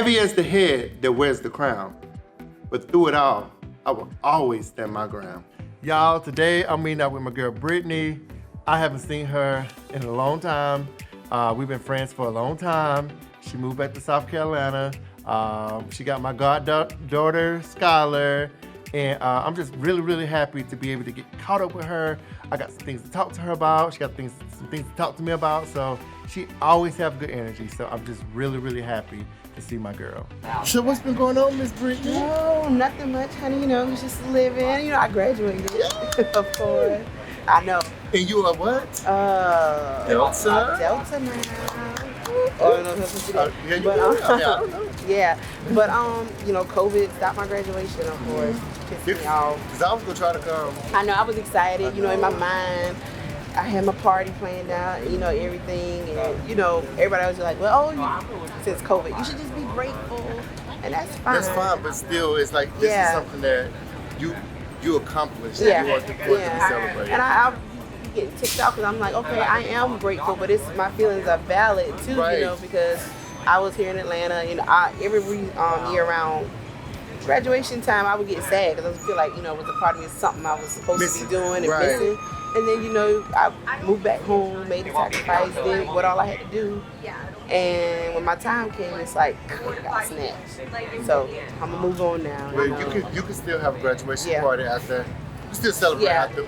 Heavy as the head that wears the crown, but through it all, I will always stand my ground. Y'all, today I'm meeting up with my girl Brittany. I haven't seen her in a long time. We've been friends for a long time. She moved back to South Carolina. She got my goddaughter, Skylar, and I'm just really happy to be able to get caught up with her. I got some things to talk to her about. She got some things to talk to me about. So she always have good energy. So I'm just really happy to see my girl. So what's been going on, Miss Brittany? No, nothing much, honey. You know, just living. You know, I graduated, of course. I know. And you are what? Delta. Delta now. Oh, no, yeah, but, I don't know. Yeah, but you know, COVID stopped my graduation, of course. Pissed me off. Because I was gonna try to come. I know, I was excited. You know, in my mind, I had my party planned out. You know, everything, and you know, everybody was like, "Well, since COVID, you should just be grateful," and that's fine. That's fine, but still, it's like this is something that you accomplished. Yeah, you want to celebrate. And I'll be getting ticked off because I'm like, okay, I am grateful, but my feelings are valid too, you know, because I was here in Atlanta. You know, every year around graduation time, I would get sad because I would feel like, you know, it was a part of me, something I was supposed to be doing and missing. And then, you know, I moved back home, made a sacrifice, did what all I had to do. And when my time came, it's like, I got snatched. So I'm gonna move on now. Well, you can still have a graduation party after. You still celebrate after.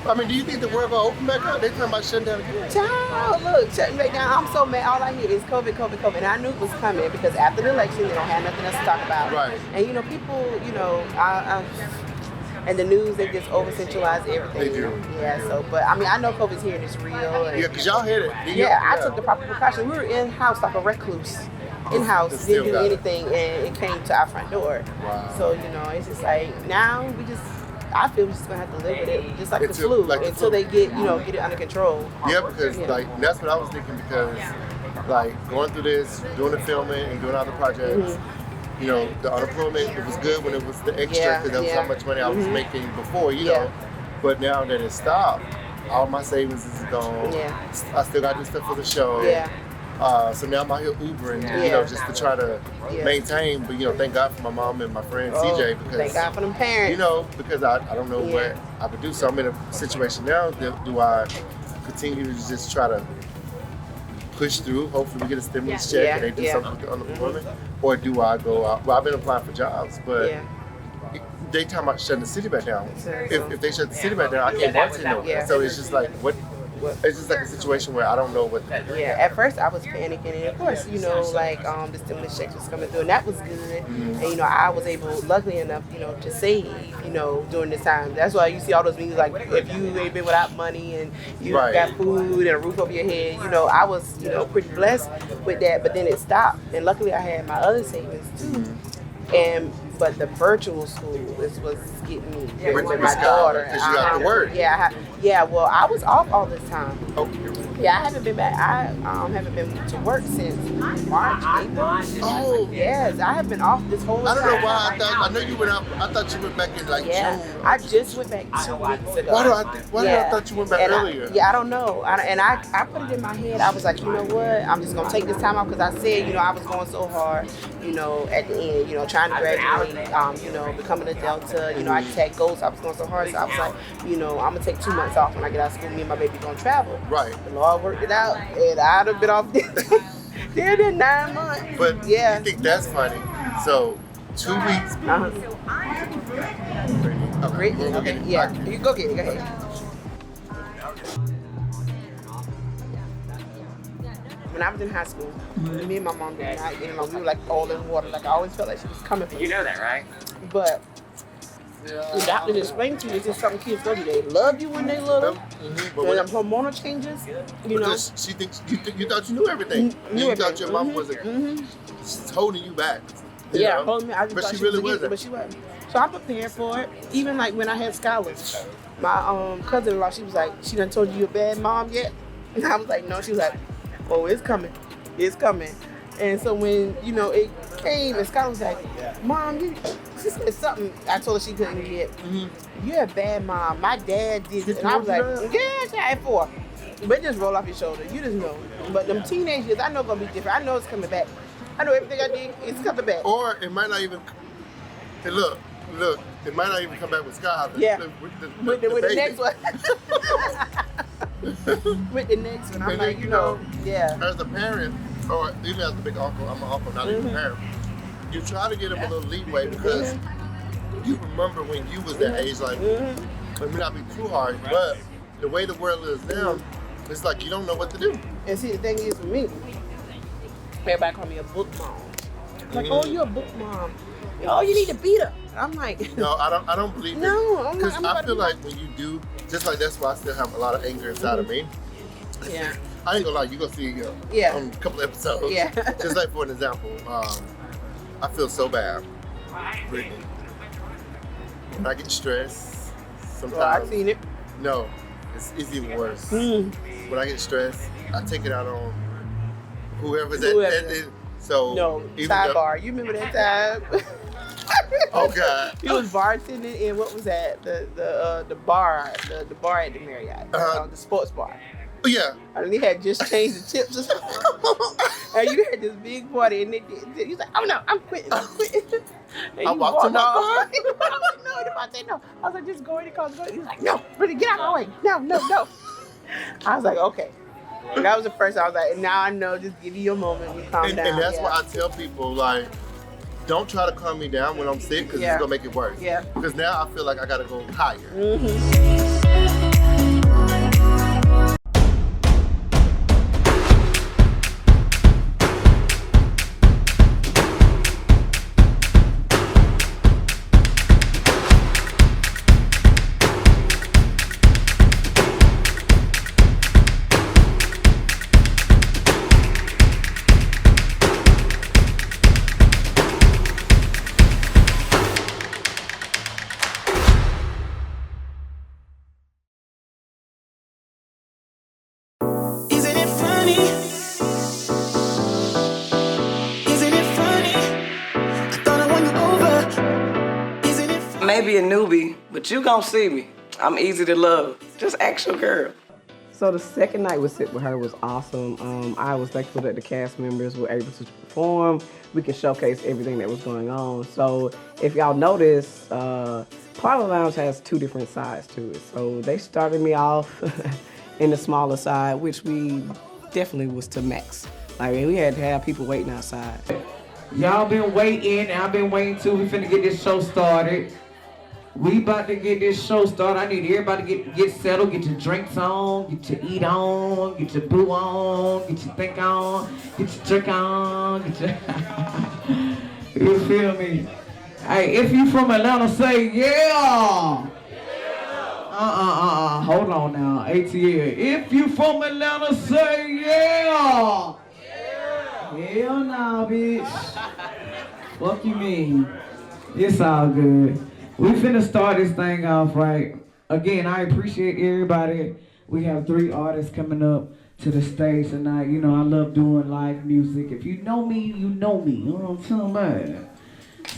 I mean, do you think the world gonna open back up? They talking about shutting down again. Child, look, shutting back down. I'm so mad. All I hear is COVID. And I knew it was coming because after the election, they don't have nothing else to talk about. Right. And you know, people, you know, and the news, they just over-centralize everything. They do. Yeah, so, but I mean, I know COVID's here and it's real. And, yeah, because y'all hit it. I took the proper precaution. We were in-house like a recluse. In-house, didn't do anything, and it came to our front door. Wow. So, you know, it's just like, now I feel we're just going to have to live with it, just like the flu, until they get it under control. Yeah, because, like, that's what I was thinking because, like, going through this, doing the filming and doing other projects, you know, the unemployment, it was good when it was the extra because that was how much money I was making before, you know. But now that it stopped, all my savings is gone. Yeah. I still got to do stuff for the show. Yeah. So now I'm out here Ubering, you know, just to try to maintain. But, you know, thank God for my mom and my friend CJ because thank God for them parents. You know, because I don't know what I would do. So I'm in a situation now. Do I continue to just try to push through? Hopefully we get a stimulus check and they do something with the unemployment, or do I go out? Well, I've been applying for jobs, but they talking about shutting the city back down. If they shut the city back down, I can't work anymore. So it's just like it's just like a situation where I don't know what to do. Yeah, at first I was panicking, and of course, you know, like the stimulus checks was coming through, and that was good. And you know, I was able, luckily enough, you know, to save, you know, during this time. That's why you see all those memes like, if you ain't been without money and you got food and a roof over your head, you know, I was, you know, pretty blessed with that. But then it stopped, and luckily I had my other savings too. But the virtual school was getting me with my daughter. Because you got to work. Yeah. Well, I was off all this time. Okay. Yeah, I haven't been back. I haven't been to work since March, April. Oh. Yes, I have been off this whole time. I don't know why. I know you went out. I thought you went back in like June. I just went back 2 weeks ago. Why did I thought you went back earlier? I don't know. I put it in my head. I was like, you know what? I'm just gonna take this time off because I said, you know, I was going so hard. You know, at the end, you know, trying to graduate. You know, becoming a Delta. You know, I just had goals. I was going so hard, so I was like, you know, I'm gonna take 2 months off when I get out of school. Me and my baby gonna travel. Right. The Lord worked it out, and I'd have been off there in 9 months. But you think that's funny? So 2 weeks. Okay. Yeah. You go get it. Go ahead. When I was in high school, me and my mom did not get along. We were like all in water. Like I always felt like she was coming for me. You know that, right? But the doctor explained to me it's just something kids go through. They love you when they little. When them hormonal changes, you know. She thinks you thought you knew everything. You thought your mom wasn't holding you back. You know? Holding me. I just but thought she really wasn't. But she wasn't. So I'm prepared for it. Even like when I had scholars, my cousin-in-law, she was like, "She done told you you're a bad mom yet?" And I was like, "No." She was like, "Oh, it's coming. It's coming." And so when, you know, it came, and Scott was like, "Mom, she said something." I told her she couldn't get. You're a bad mom. My dad did it. And I was like, yeah, she had 4. But just roll off your shoulder. You just know. But them teenage years, I know gonna be different. I know it's coming back. I know everything I did is coming back. Or it might not even. And look, it might not even come back with Skyler. Yeah. With the next one. With the next one, I'm and like, then, you know, yeah. As a parent, or even as a big uncle, I'm an uncle, not even a parent. You try to get them a little leeway because you remember when you was that age, like, let me not be too hard, but the way the world is now, it's like you don't know what to do. And see, the thing is for me, everybody call me a book mom. Like, oh, you're a book mom. Oh, you need to beat her. I'm like, no, I don't believe it. No, because I feel like when you do, just like that's why I still have a lot of anger inside of me. Yeah. I ain't gonna lie, you gonna see on a couple episodes. Yeah. Just like for an example, I feel so bad, Brittany. When I get stressed, sometimes. Well, I've seen it. No, it's even worse. When I get stressed, I take it out on whoever's at it. So no, sidebar. You remember that time? Oh God. He was bartending in what was that? The bar, the bar at the Marriott, the sports bar. Yeah. And he had just changed the tips or something. And you had this big party, and he was like, "Oh no, I'm quitting." And I walked to my car. I was like, "No," if I said no, I was like, "Just go in the car." He was like, "No, really, get out of my way. No." I was like, "Okay." And that was the first. I was like, "Now I know. Just give you your moment. We calm down." And that's why I tell people, like, don't try to calm me down when I'm sick because it's gonna make it worse. Yeah. Because now I feel like I gotta go higher. Maybe a newbie, but you gon' see me. I'm easy to love. Just ask your girl. So the second night we sit with her was awesome. I was thankful that the cast members were able to perform. We could showcase everything that was going on. So if y'all notice, Parlor Lounge has two different sides to it. So they started me off in the smaller side, which we definitely was to max. Like we had to have people waiting outside. Y'all been waiting, I've been waiting too. We finna get this show started. We about to get this show started. I need everybody to get settled, get your drinks on, get your eat on, get your boo on, get your think on, get your drink on, get your... You feel me? Hey, if you from Atlanta, say yeah! Hold on now, ATL. If you from Atlanta, say yeah! Hell nah, bitch. Fuck you mean? It's all good. We finna start this thing off right. Again, I appreciate everybody. We have 3 artists coming up to the stage tonight. You know, I love doing live music. If you know me, you know me. You know what I'm talking about?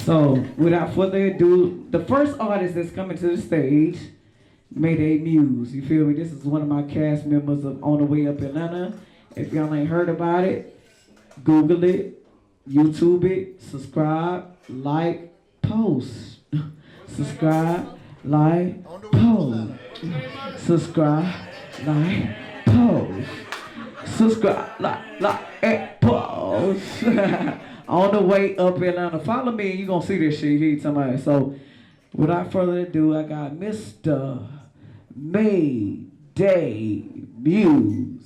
So, without further ado, the first artist that's coming to the stage, Mayday Muse. You feel me? This is one of my cast members of On the Way Up Atlanta. If y'all ain't heard about it, Google it, YouTube it, subscribe, like, post. Subscribe, like, post. Subscribe, like, post. Subscribe, like, and post. On the Way Up Atlanta. Follow me and you're going to see this shit here tonight. So, without further ado, I got Mr. Mayday Muse.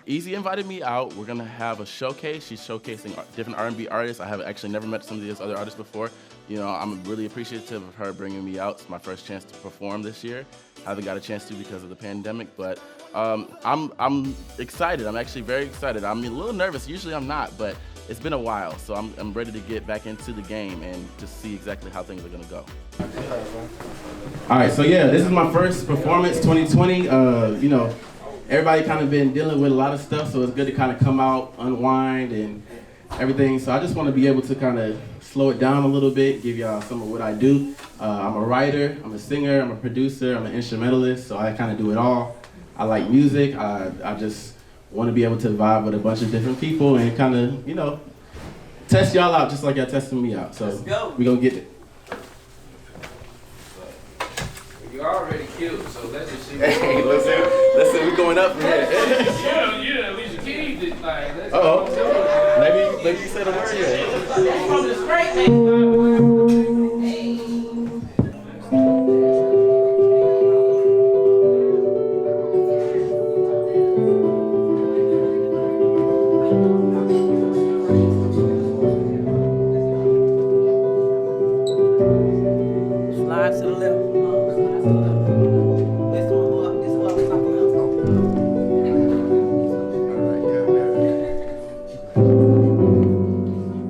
Easy invited me out. We're gonna have a showcase. She's showcasing different R&B artists. I have actually never met some of these other artists before. You know, I'm really appreciative of her bringing me out. It's my first chance to perform this year. I haven't got a chance to because of the pandemic, but I'm excited. I'm actually very excited. I'm a little nervous. Usually I'm not, but it's been a while, so I'm ready to get back into the game and just see exactly how things are gonna go. All right, so yeah, this is my first performance, 2020. You know, everybody kind of been dealing with a lot of stuff, so it's good to kind of come out, unwind, and everything. So I just want to be able to kind of slow it down a little bit, give y'all some of what I do. I'm a writer, I'm a singer, I'm a producer, I'm an instrumentalist, so I kind of do it all. I like music. I just want to be able to vibe with a bunch of different people and kind of, you know, test y'all out just like y'all testing me out. So we gonna get it. You're already cute, so let's just see. Hey, listen, we going up from here. Yeah, at least achieved it. Like, let's Maybe you said a word here. from the straight Slide to the left. This is what I'm talking about.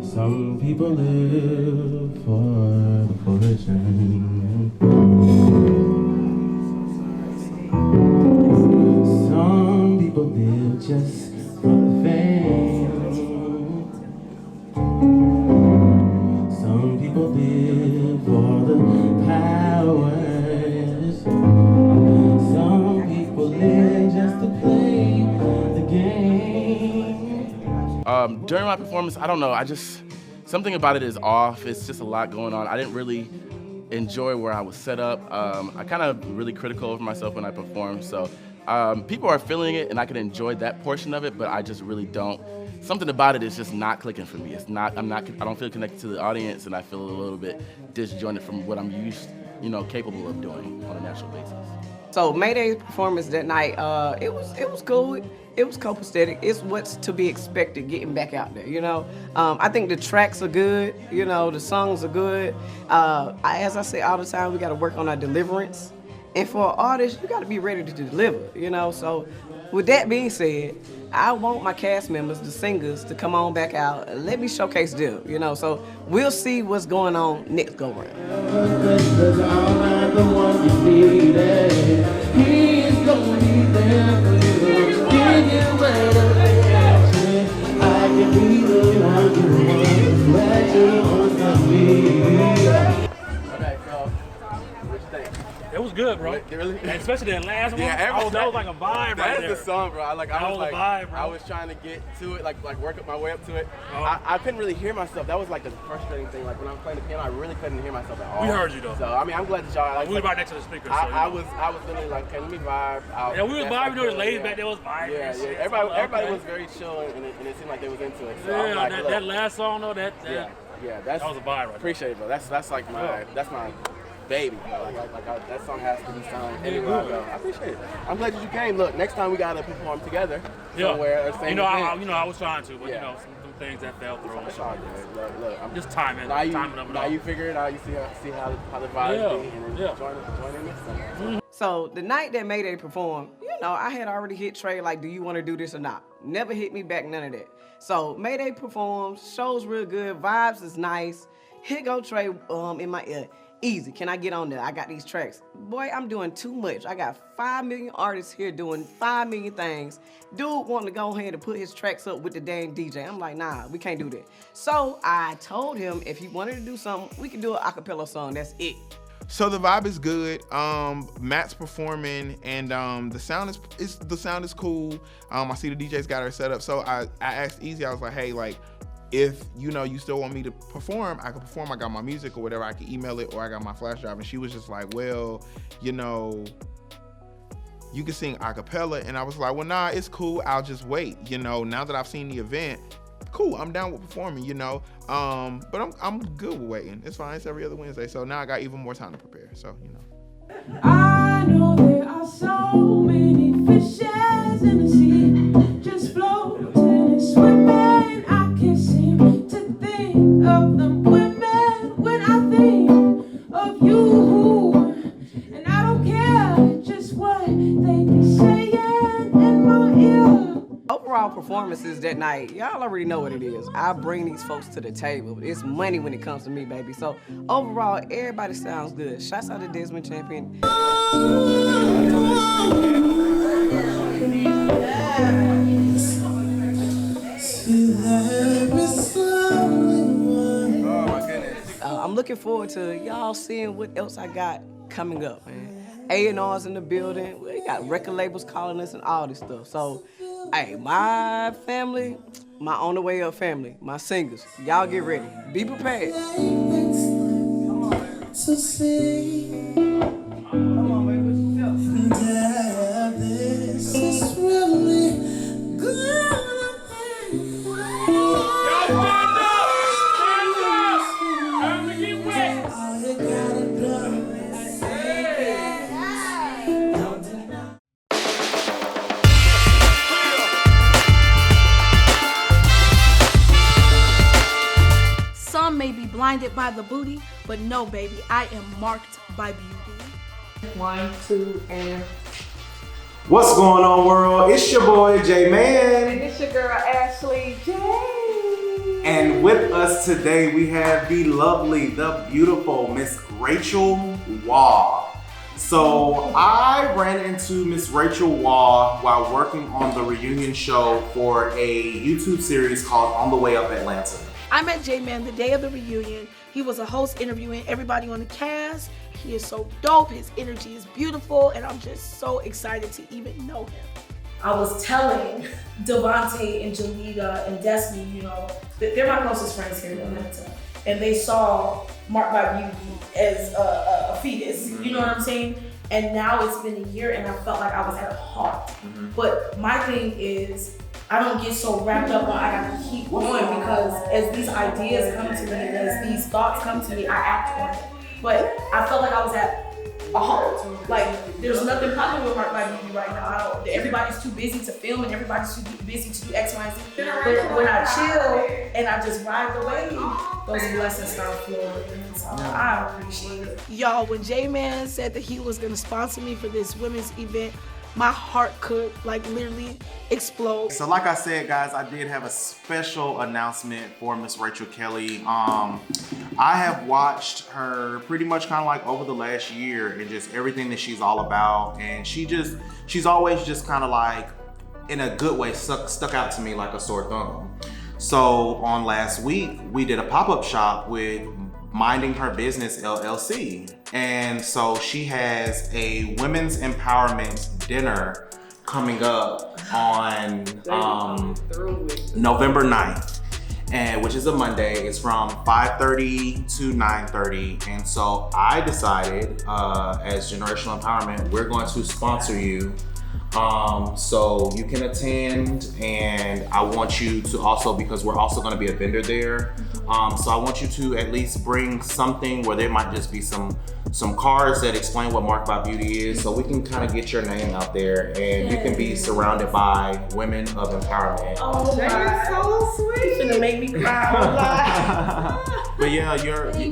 Some people live for the fortune. Some people live just for the fame. Some people live for the powers. Some people live just to play the game. During my performance, I don't know, something about it is off. It's just a lot going on. I didn't really enjoy where I was set up. I kind of really critical of myself when I perform, so people are feeling it and I can enjoy that portion of it, but I just really don't. Something about it is just not clicking for me. I don't feel connected to the audience, and I feel a little bit disjointed from what I'm capable of doing on a natural basis. So Mayday's performance that night, it was cool. It was copacetic. It's what's to be expected getting back out there, you know. I think the tracks are good, you know, the songs are good. As I say all the time, we got to work on our deliverance. And for an artist, you got to be ready to deliver, you know. So with that being said, I want my cast members, the singers, to come on back out and let me showcase them, you know. So we'll see what's going on next go round. It was good, bro. Really? Especially that last one. Yeah, that was like a vibe right there. That's the song, bro. I was a vibe, bro. I was trying to get to it, like work up my way up to it. I couldn't really hear myself. That was like the frustrating thing. Like when I was playing the piano, I really couldn't hear myself at all. We heard you though. So I mean, I'm glad that y'all. We were right next to the speaker. I was literally like, okay, let me vibe out. Yeah, we was vibing. There was ladies back there was vibing. Yeah. Everybody was very chill, and it seemed like they was into it. So yeah, like, that last song though, that that was a vibe right there. Appreciate it, bro. That's like my baby, bro. That song has to be sung anywhere I go. I appreciate it. I'm glad that you came. Look, next time we gotta perform together somewhere. Or same I was trying to, but some things that fell through. It's all good. Look, I'm just timing. Now you figure it out. You see how the vibe be, and then join in next time. So the night that Mayday performed, I had already hit Trae like, do you want to do this or not? Never hit me back, none of that. So Mayday performs, show's real good, vibes is nice. Here go Trae in my ear. Easy, can I get on there? I got these tracks. Boy, I'm doing too much. I got 5 million artists here doing 5 million things. Dude wanting to go ahead and put his tracks up with the dang DJ. I'm like, nah, we can't do that. So I told him if he wanted to do something, we could do an acapella song, that's it. So the vibe is good. Matt's performing, and the sound is cool. I see the DJ's got her set up. So I asked Easy. I was like, hey, like, if you still want me to perform, I can perform. I got my music or whatever. I can email it, or I got my flash drive. And she was just like, well, you can sing acapella. And I was like, well, nah, it's cool. I'll just wait. Now that I've seen the event, cool, I'm down with performing, but I'm good with waiting. It's fine, it's every other Wednesday. So now I got even more time to prepare, so, I know there are so many fishes in the sea, just floating and swimming. I can't seem to think of them women when I think of you. And I don't care just what they be saying in my ear. Overall performances that night, y'all already know what it is. I bring these folks to the table. It's money when it comes to me, baby. So overall, everybody sounds good. Shouts out to Desmond Champion. I'm looking forward to y'all seeing what else I got coming up, man. A&Rs in the building. We got record labels calling us and all this stuff. So, hey, my family, my on the way up family, my singers, y'all get ready. Be prepared. To see that this is really good. Some may be blinded by the booty, but no, baby, I am marked by beauty. 1, 2, and... What's going on, world? It's your boy, J-Man. And it's your girl, Ashley J. And with us today, we have the lovely, the beautiful Miss Rachel Waugh. So I ran into Miss Rachel Waugh while working on the reunion show for a YouTube series called On the Way Up Atlanta. I met J-Man the day of the reunion. He was a host interviewing everybody on the cast. He is so dope, his energy is beautiful, and I'm just so excited to even know him. I was telling Devonta and Jalita and Destiny, you know, that they're my closest friends here in Atlanta. And they saw Marked by Beauty as a fetus, you know what I'm saying? And now it's been a year and I felt like I was at a halt. But my thing is, I don't get so wrapped up on I gotta keep going, because as these ideas come to me, as these thoughts come to me, I act on it. But I felt like I was at a halt. Like, there's nothing popping with Marked by Beauty right now. Everybody's too busy to film and everybody's too busy to do X, Y, and Z. But when I chill and I just ride the wave, those blessings start flowing. And so I appreciate it. Y'all, when J-Man said that he was gonna sponsor me for this women's event, my heart could like literally explode. So like I said, guys, I did have a special announcement for Miss Rachel Kelly. I have watched her pretty much kind of like over the last year and just everything that she's all about. And she's always just kind of like, in a good way, stuck out to me like a sore thumb. So on last week, we did a pop-up shop with Minding Her Business LLC. And so she has a women's empowerment dinner coming up on November 9th, and which is a Monday. It's from 5:30 to 9:30. And so I decided, as Generational Empowerment, we're going to sponsor you. So you can attend, and I want you to also, because we're also going to be a vendor there, so I want you to at least bring something where there might just be some cards that explain what Marked by Beauty is, so we can kind of get your name out there and you can be surrounded by women of empowerment. Oh, that's so sweet. It's gonna make me cry. But yeah,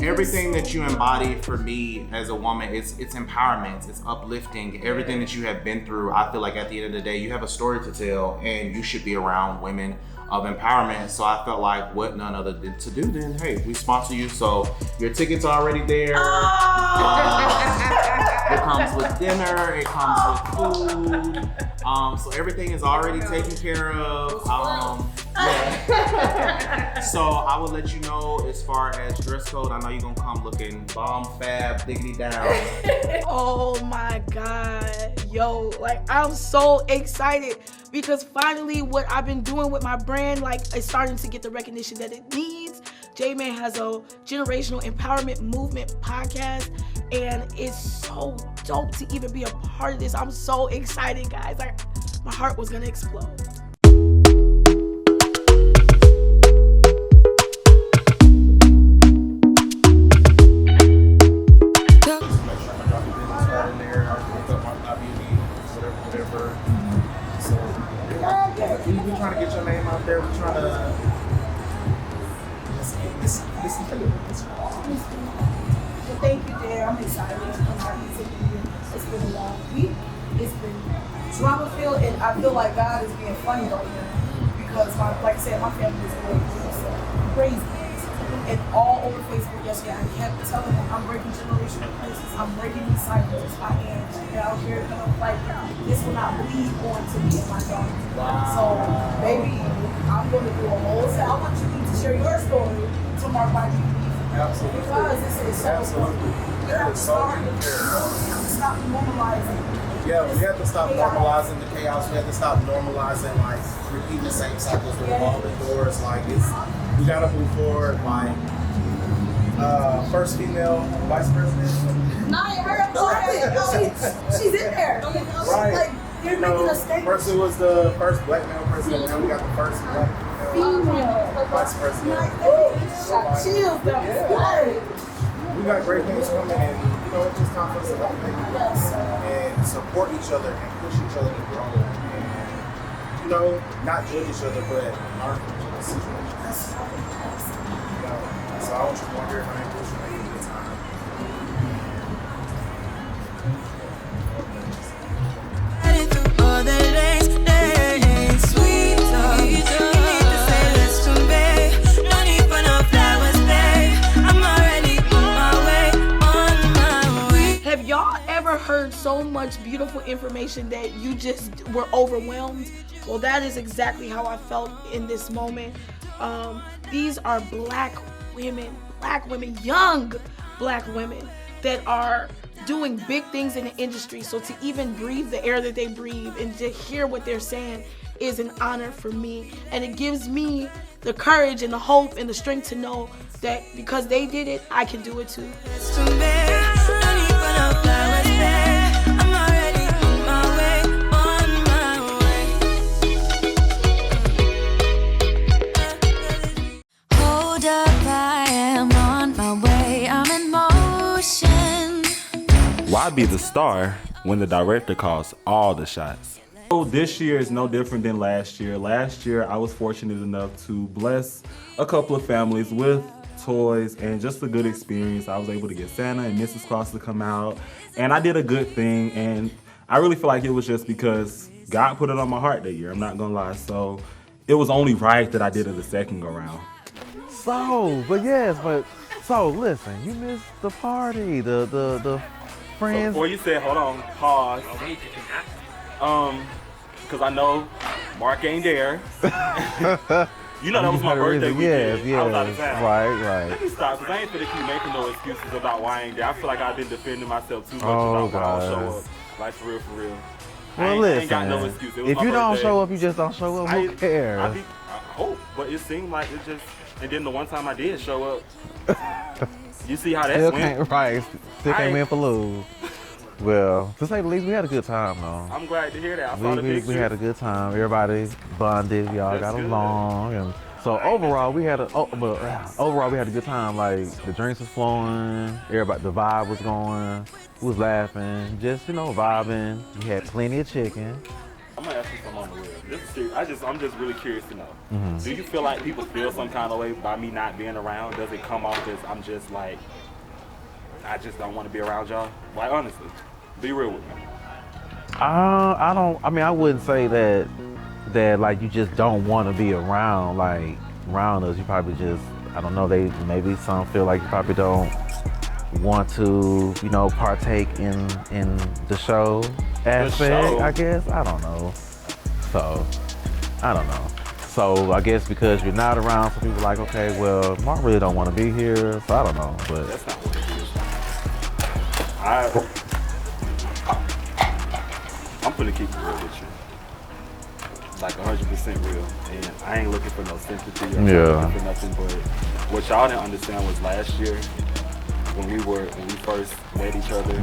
everything that you embody for me as a woman, it's empowerment, it's uplifting. Everything that you have been through, I feel like at the end of the day, you have a story to tell, and you should be around women of empowerment. So I felt like what none other than to do then, hey, we sponsor you. So your tickets are already there. It comes with dinner, it comes with food. So everything is already taken care of. Yeah. So I will let you know as far as dress code. I know you're gonna come looking bomb, fab, diggity down. Oh my God, yo, like I'm so excited because finally what I've been doing with my brand, like it's starting to get the recognition that it needs. J-Man has a generational empowerment movement podcast, and it's so dope to even be a part of this. I'm so excited, guys. Like, my heart was gonna explode. We're trying to get your name out there. We're trying to listen to it. Well, thank you, Dad. I'm excited. I'm happy to be here. It's been a long week. It's been drama-filled, and I feel like God is being funny right now because, like I said, my family is going through some crazy things. And all over Facebook yesterday, I kept telling them, I'm breaking generational curses. I'm breaking these cycles. I am. And I don't care if like this will not bleed on to me and my daughter. So, baby, I'm going to do a whole set. I want you to share your story to Marked by Beauty. Absolutely. Because it's so Absolutely. we have to stop normalizing. Yeah, we have to stop normalizing the chaos. We have to stop normalizing like repeating the same cycles with revolving doors. Like we gotta move forward. Like first female vice president. Nah, she's in there. Right. Like they're making a statement. First it was the first black male president. Now we got the first black female vice president. Chill, though. We got great things coming, and it's just time for us to elevate and support each other and push each other to grow, and not judge each other, but learn from each other's situations. So I was just wondering how you was making a good time. Have y'all ever heard so much beautiful information that you just were overwhelmed? Well, that is exactly how I felt in this moment. These are black women, young black women that are doing big things in the industry. So to even breathe the air that they breathe and to hear what they're saying is an honor for me. And it gives me the courage and the hope and the strength to know that because they did it, I can do it too. Hold up, I am on my way, I'm in motion. Why be the star when the director calls all the shots? So this year is no different than last year. Last year, I was fortunate enough to bless a couple of families with toys and just a good experience. I was able to get Santa and Mrs. Claus to come out, and I did a good thing, and I really feel like it was just because God put it on my heart that year, I'm not gonna lie. So it was only right that I did it the second go round. So listen, you missed the party, the friends. Before you said, hold on, pause. Because I know Mark ain't there. You know that was my birthday weekend. I was out of town. Right. Let me stop, because I ain't finna keep making no excuses about why I ain't there. I feel like I've been defending myself too much about why I don't show up. Like, for real. Well, I ain't got no excuse. It was if my you don't birthday. show up, you just don't show up. Who cares? But it seemed like it just, and then the one time I did show up, you see how that went? Still came in for lose. Well, to say the least, we had a good time though. I'm glad to hear that. I saw the picture. We had a good time. Everybody bonded. Y'all got along, and so overall we had a good time. Like the drinks was flowing, everybody, the vibe was going. We was laughing, just vibing. We had plenty of chicken. I'm gonna ask you something on the real. This is serious. I'm just really curious to know. Mm-hmm. Do you feel like people feel some kind of way by me not being around? Does it come off as I'm just like, I just don't want to be around y'all? Like, honestly, be real with me. I wouldn't say that like you just don't want to be around us. You probably just, I don't know, maybe some feel like you probably don't want to, partake in the show aspect, I guess. I don't know. So I guess because you're not around, some people are like, okay, well, Mark really don't want to be here, so I don't know. But that's not what it is. I'm gonna keep it real with you. Like 100% real. And I ain't looking for no sympathy or looking for nothing, but what y'all didn't understand was last year, when we first met each other,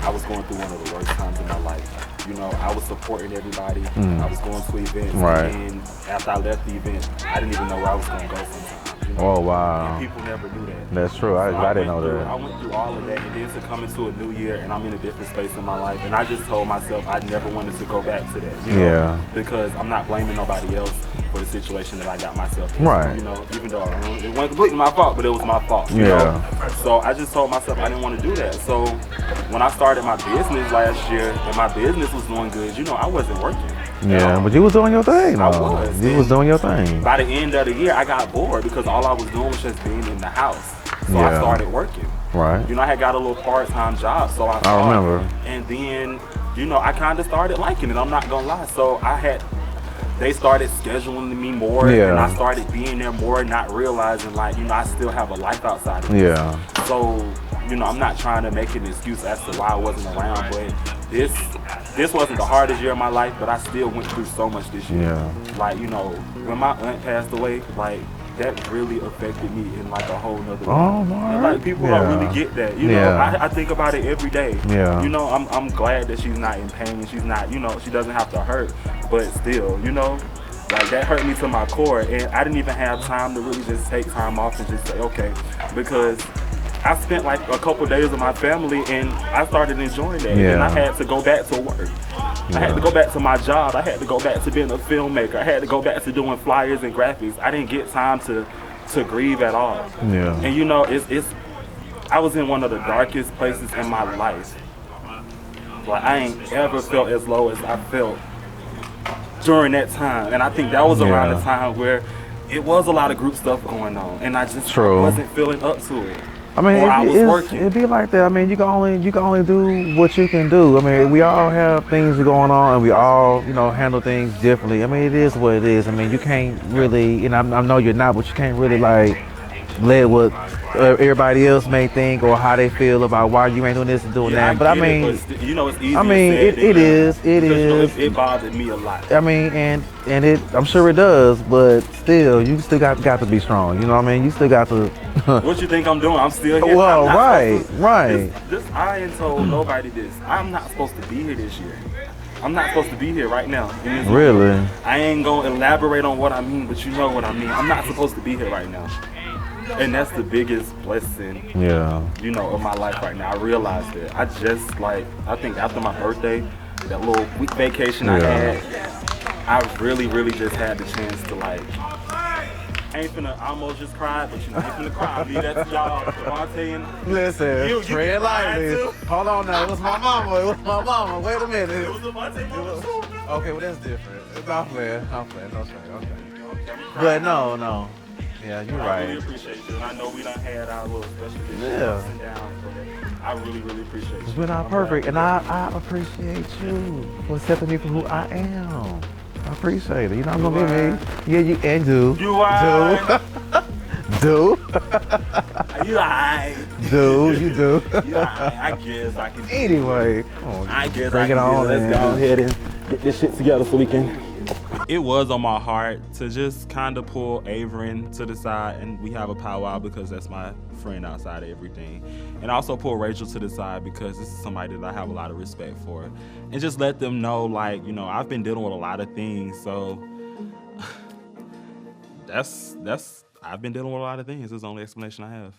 I was going through one of the worst times in my life. I was supporting everybody. I was going to events. Right. And after I left the event, I didn't even know where I was going to go sometimes. Oh, wow. And people never knew that. That's true. I didn't know that. I went through all of that, and then to come into a new year, and I'm in a different space in my life, and I just told myself I never wanted to go back to that. Yeah. Because I'm not blaming nobody else for the situation that I got myself in. Right. Even though it wasn't completely my fault, but it was my fault. You know? So I just told myself I didn't want to do that. So when I started my business last year, and my business was doing good, I wasn't working. Yeah, but you was doing your thing, though. I was. You was doing your thing. By the end of the year, I got bored because all I was doing was just being in the house. So I started working. Right. I had got a little part-time job, so I remember. And then, I kind of started liking it. I'm not gonna lie. So I they started scheduling me more, Yeah. and I started being there more, not realizing like, I still have a life outside of this. Yeah. So, I'm not trying to make an excuse as to why I wasn't around, but this wasn't the hardest year of my life, but I still went through so much this year. Yeah. Like, when my aunt passed away, like, that really affected me in like a whole nother way. Oh, my. Like, people don't really get that. I think about it every day. Yeah. I'm glad that she's not in pain and she's not, she doesn't have to hurt, but still, like that hurt me to my core, and I didn't even have time to really just take time off and just say, okay, because I spent like a couple days with my family and I started enjoying that. Yeah. And I had to go back to work. I had to go back to my job. I had to go back to being a filmmaker. I had to go back to doing flyers and graphics. I didn't get time to grieve at all. Yeah. And I was in one of the darkest places in my life. Like, I ain't ever felt as low as I felt during that time. And I think that was around the time where it was a lot of group stuff going on, and I just wasn't feeling up to it. I mean, or I was working. It'd be like that. I mean, you can only do what you can do. I mean, we all have things going on, and we all, handle things differently. I mean, it is what it is. I mean, you can't really, and I know you're not, but you can't really like let what everybody else may think or how they feel about why you ain't doing this and doing that. But I mean, it's easy. I mean, it is. It bothered me a lot. I mean, and I'm sure it does, but still, you still got to be strong. You know what I mean? You still got to. What you think I'm doing? I'm still here. Well, right. I ain't told nobody this. I'm not supposed to be here this year. I'm not supposed to be here right now. Really? I ain't gonna elaborate on what I mean, but you know what I mean. I'm not supposed to be here right now. And that's the biggest blessing, of my life right now. I realized that. I think after my birthday, that little week vacation I had, I really, really just had the chance to I ain't finna almost just cry, but I ain't finna cry. I mean, that's y'all, Devonta and Listen, tread lightly. Hold on now, it was my mama. Wait a minute. It was Devonta mama too. Okay, well that's different. I'm playing. Okay. But no. Yeah, you're right. I really appreciate you, and I know we done had our little special things and down, so I really, really appreciate you. We're not perfect, and I appreciate you for accepting me for who I am. I appreciate it. You're not gonna be me. Yeah, you and do. You are. Do. You alright. You do. You alright. I guess I can. Anyway, I guess bring it on. Let's go ahead and get this shit together so we can. It was on my heart to just kind of pull Averin to the side, and we have a powwow because that's my friend outside of everything. And also pull Rachel to the side because this is somebody that I have a lot of respect for. And just let them know, I've been dealing with a lot of things, so I've been dealing with a lot of things. That's the only explanation I have.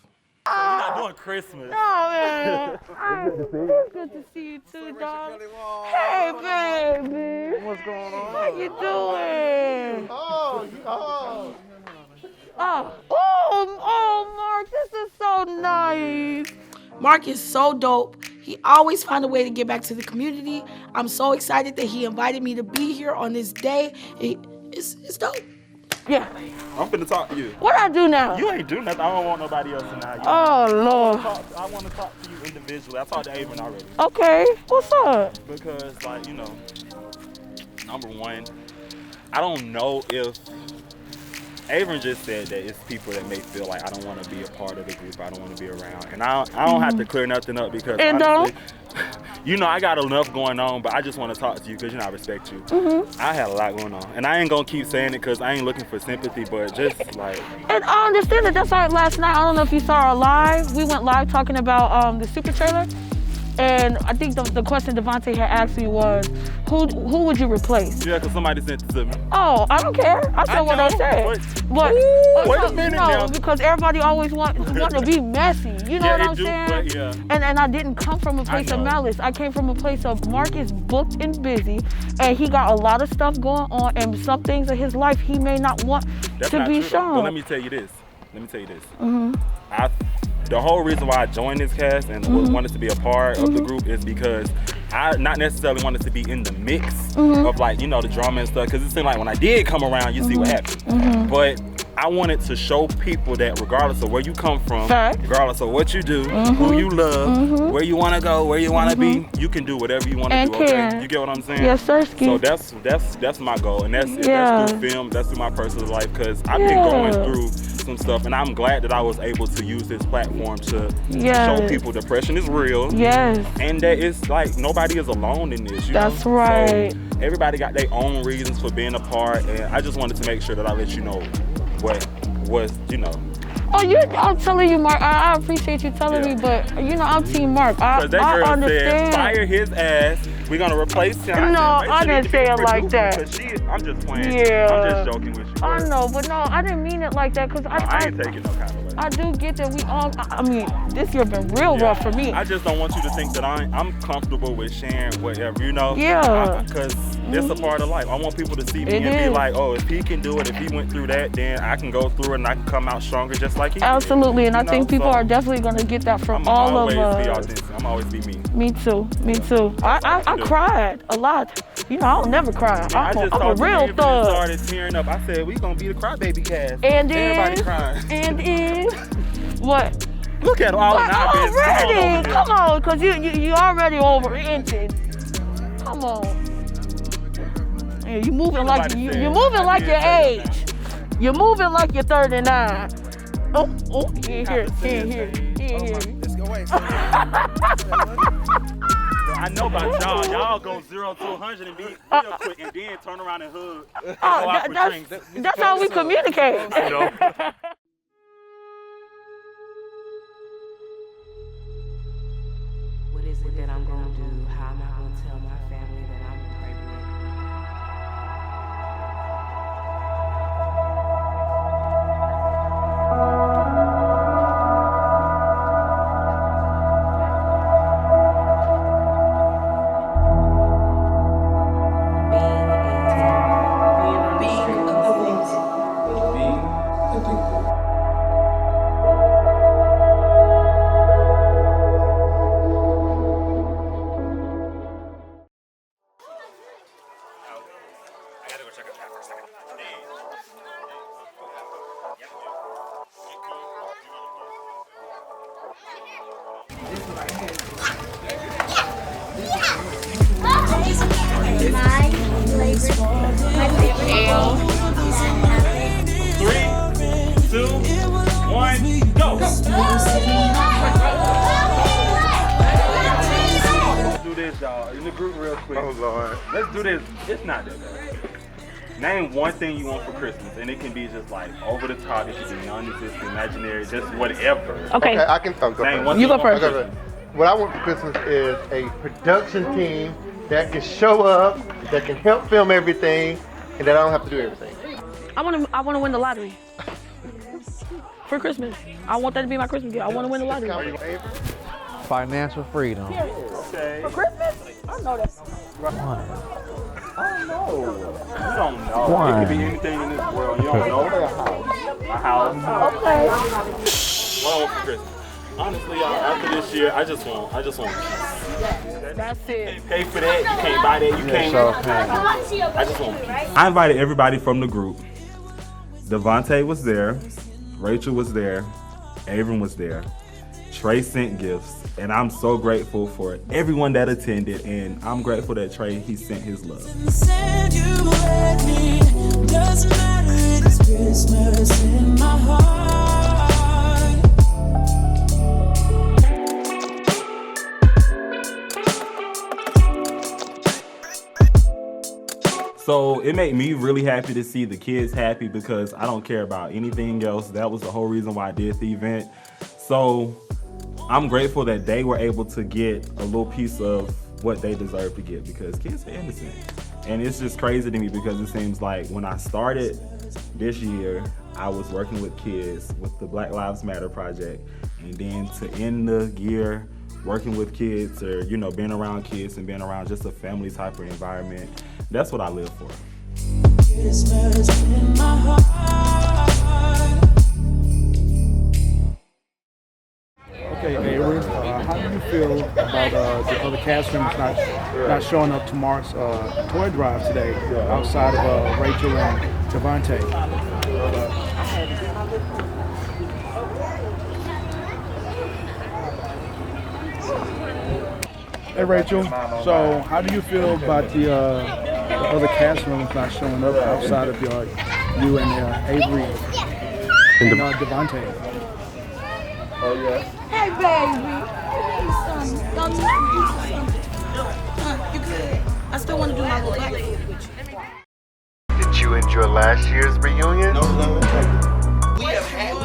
We're not doing Christmas. Oh, man. It's good to see you too, dog. Hey, baby. What's going on? How you doing? Oh, Mark, this is so nice. Mark is so dope. He always find a way to get back to the community. I'm so excited that he invited me to be here on this day. It's dope. Yeah. I'm finna talk to you. What I do now? You ain't do nothing. I don't want nobody else tonight. Oh, Lord. I want to talk to you individually. I talked to Averin already. Okay. What's up? Because, number one, I don't know if Averin just said that it's people that may feel like I don't want to be a part of the group, I don't want to be around. And I don't have to clear nothing up because honestly, I got enough going on, but I just want to talk to you because, I respect you. I had a lot going on. And I ain't going to keep saying it because I ain't looking for sympathy, but just And I understand that. That's like last night. I don't know if you saw our live. We went live talking about the super trailer. And I think the question Devonta had asked me was, who would you replace? Yeah, because somebody sent it to me. Oh, I don't care. I said what I said. But wait a minute now. Because everybody always want to be messy. You know what I'm saying? But yeah. And I didn't come from a place of malice. I came from a place of Mark is booked and busy, and he got a lot of stuff going on, and some things in his life he may not want to be shown. But let me tell you this. The whole reason why I joined this cast and wanted to be a part of the group is because I not necessarily wanted to be in the mix of the drama and stuff, because it seemed like when I did come around, you see what happened. But I wanted to show people that regardless of where you come from, Fact. regardless of what you do, who you love, where you want to go, where you want to be, you can do whatever you want to And do. Okay, can. you get what I'm saying? Yes, sir, Ski. So that's my goal, and that's through film, that's through my personal life, because I've been Yeah. going through some stuff, and I'm glad that I was able to use this platform to Yes. show people depression is real. Yes. And that it's like nobody is alone in this. You That's know? right. So everybody got their own reasons for being apart, and I just wanted to make sure that I let you know what was, you know. Oh, I'm telling you, Mark. I appreciate you telling me, but you know, I'm Team Mark. Because that I girl understand. said, fire his ass. We're gonna replace him. No, I didn't say it like that. I'm just playing. Yeah. I'm just joking with you. I know, but no, I didn't mean it like that. Cause I ain't taking no kind of way. I do get that we all. I mean, this year been real rough for me. I just don't want you to think that I'm comfortable with sharing whatever, you know? Yeah. Because it's a part of life. I want people to see me It and be is. like, oh, if he can do it, if he went through that, then I can go through it and I can come out stronger just like he did. Absolutely, and I You think know? people So are definitely gonna get that from I'm all always of us. be authentic. I'm always be me. Me too. Me too. I cried a lot. You know, I don't never cry. I just I'm a talked to real him and thug. started tearing up. I said, we gonna be the crybaby cast. And then, Everybody crying. and then, what? Look at all now, bitch. Already, come on, cause you already over-inted. Come on. Yeah, you moving like you're moving like your age. You're moving like you're 39. Oh, he ain't here. Let's go away. I know about y'all. Y'all go 0 to 100 and be real quick, and then turn around and hug. And go out for drinks. That's how we communicate. You know? What is it that I'm gonna do? How am I gonna tell my family that I'm pregnant? Let's do this, y'all. In the group real quick. Oh, Lord. Let's do this. It's not that bad. Name one thing you want for Christmas, and it can be just like over the top. It can be non-existent, imaginary, just whatever. Okay, I can go Name first. one thing go want for first. Christmas. What I want for Christmas is a production team that can show up, that can help film everything, and that I don't have to do everything. I want to win the lottery for Christmas. I want that to be my Christmas gift. I want to win the lottery. Financial freedom. Okay. For Christmas? I know that. Oh no. You don't know. Why? It could be anything in this world. You don't know. A house. Okay. What I want for Christmas? Honestly, y'all, after this year, I just want peace. That's it. Pay for that. You can't buy that. You can't. I just want peace. I invited everybody from the group. Devonta was there. Rachel was there. Avon was there. Trae sent gifts, and I'm so grateful for everyone that attended, and I'm grateful that Trae, he sent his love. Said you had me, doesn't matter, it's Christmas in my heart. So it made me really happy to see the kids happy because I don't care about anything else. That was the whole reason why I did the event. So I'm grateful that they were able to get a little piece of what they deserve to get because kids are innocent. And it's just crazy to me because it seems like when I started this year, I was working with kids with the Black Lives Matter project. And then to end the year working with kids or, you know, being around kids and being around just a family type of environment, that's what I live for. Christmas in my heart. Okay, Avery, how do you feel about the other cast members not showing up tomorrow's toy drive today outside of Rachel and Devonta? Hey Rachel, so how do you feel about the other cast members not showing up outside of you and Avery and Devonta? Oh yeah. Hey, baby. Don't you something? You good? I still want to do my little black food with you. Did you enjoy last year's reunion? No. We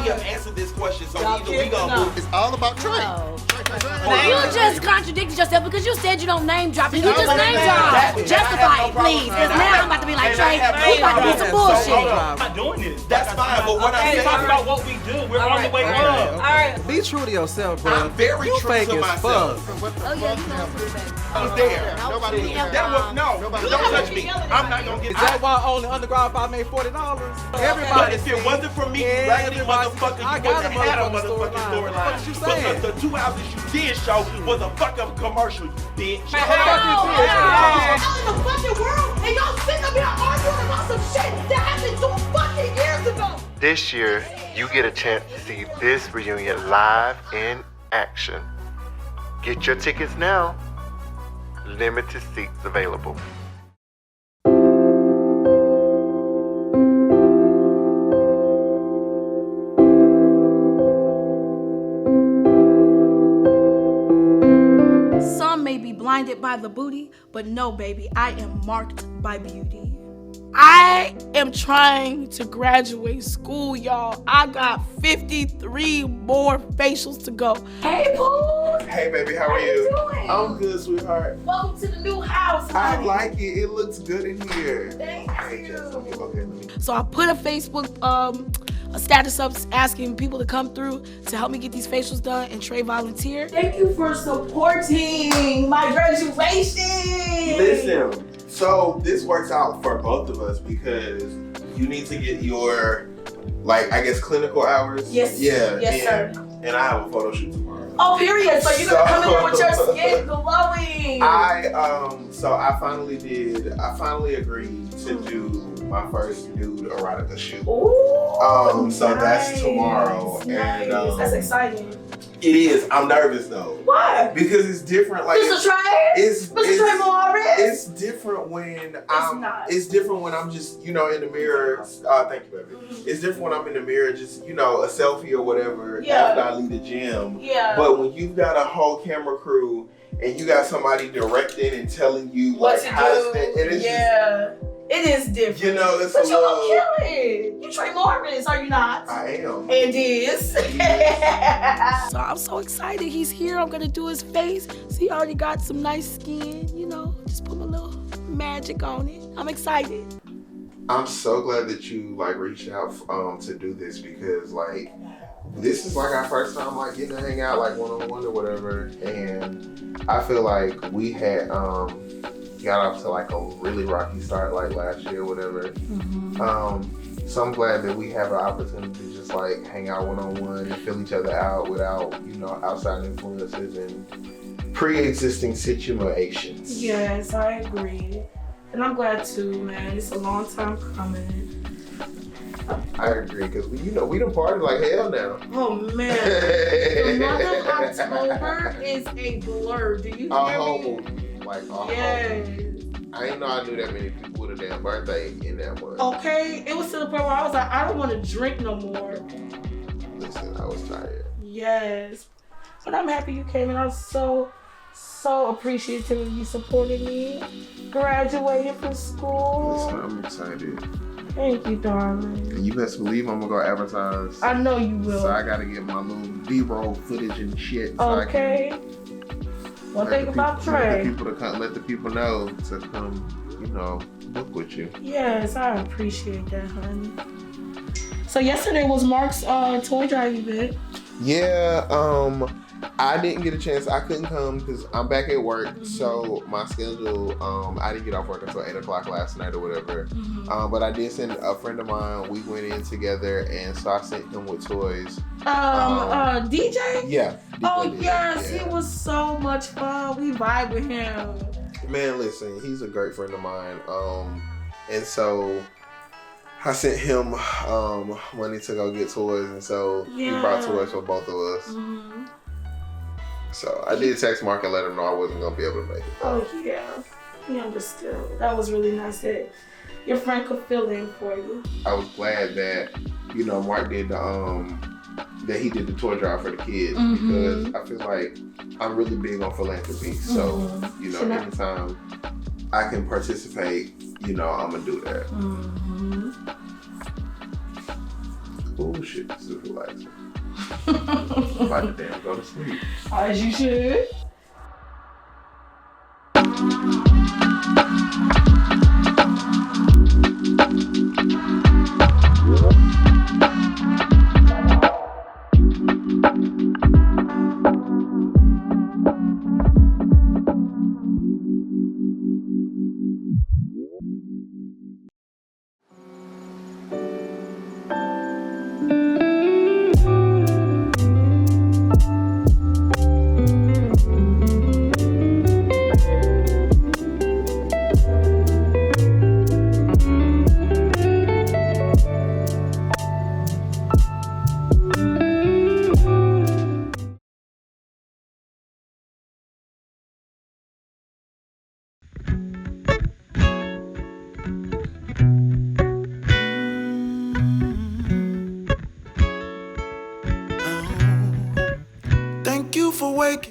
have answered this question, so either we gonna move. It's all about Trae. You just contradicted yourself because you said you don't name drop. You just name drop. Justify it, please. Because now I'm about to be like, Trae, we about to be some bullshit. I'm not doing this. That's fine, but what I'm saying. Talk about what we do. We're on the way up. All right. Be true to yourself, bro. I'm very you true fake to as myself. fuck. Oh, yeah, you know what's baby. I was there. Nobody was That was don't touch me. I'm not gonna get. Is that why only Underground 5 made $40? Everybody, if it wasn't for me, raggedy motherfucker, you wouldn't have had a motherfucking storyline. What you saying? Because the 2 houses you did show was a fucking commercial, you bitch. Out in the fucking world, and y'all sitting up here arguing about some shit that happened 2 fucking years ago. This year, you get a chance to see this reunion live in action. Get your tickets now. Limited seats available. Some may be blinded by the booty, but no, baby, I am marked by beauty. I am trying to graduate school, y'all. I got 53 more facials to go. Hey, Pooh. Hey, baby, how are you? doing? I'm good, sweetheart. Welcome to the new house, I honey. like it. It looks good in here. Thank Hey, you. Jess, okay, let me. So I put a Facebook a status up asking people to come through to help me get these facials done, and Trae volunteered. Thank you for supporting my graduation. Listen, so this works out for both of us because you need to get your, like, I guess clinical hours. Yes. Yeah. Yes, sir. And I have a photo shoot tomorrow. Oh, period. So you're gonna come in here with your skin glowing. I finally agreed to do my first nude erotica shoot. Ooh, so that's nice, tomorrow. Nice. And That's exciting. it is. I'm nervous though. Why? Because it's different. Like Mr. Trae? Mr. Trae Morris? It's different when it's different when I'm just, in the mirror. Thank you, baby. It's different when I'm in the mirror, just, a selfie or whatever after I leave the gym. Yeah. But when you've got a whole camera crew and you got somebody directing and telling you What like to how do? to stand, and it's It is different. it's but a you're gonna little. kill it. You Trae Morris, are you not? I am. And is. So I'm so excited. He's here. I'm gonna do his face. So he already got some nice skin, just put my little magic on it. I'm excited. I'm so glad that you reached out to do this because this is our first time getting to hang out one-on-one or whatever, and I feel like we had got off to a really rocky start last year or whatever. Mm-hmm. So I'm glad that we have an opportunity to just hang out one-on-one and fill each other out without outside influences and pre-existing situations. Yes, I agree. And I'm glad too, man. It's a long time coming. I agree, because we done party like hell now. Oh man, the month of October is a blur. Do you hear me? Yes. I didn't know I knew that many people with a damn birthday in that month. Okay, it was to the point where I was like, I don't want to drink no more. Listen, I was tired. Yes, but I'm happy you came, and I'm so appreciative of you supporting me. Graduated from school. Listen, I'm excited. Thank you, darling. And you best believe I'm gonna go advertise. I know you will. So I gotta get my little B-roll footage and shit. Okay. One thing about Trae. Let the people know to come, book with you. Yes, I appreciate that, honey. So yesterday was Mark's toy drive event. Yeah, I didn't get a chance. I couldn't come because I'm back at work. Mm-hmm. So my schedule, I didn't get off work until 8 o'clock last night or whatever. Mm-hmm. But I did send a friend of mine. We went in together, and so I sent him with toys. DJ? Yeah. Oh, yes. Yeah. He was so much fun. We vibe with him. Man, listen, he's a great friend of mine. And so I sent him money to go get toys, and so he brought toys for both of us. Mm-hmm. So I did text Mark and let him know I wasn't gonna be able to make it. Oh yeah, he understood. That was really nice that your friend could fill in for you. I was glad that Mark did that he did the toy drive for the kids because I feel like I'm really big on philanthropy. So anytime I can participate, I'm gonna do that. Oh shit, this is relaxing. I'm about to damn go to sleep. As you should.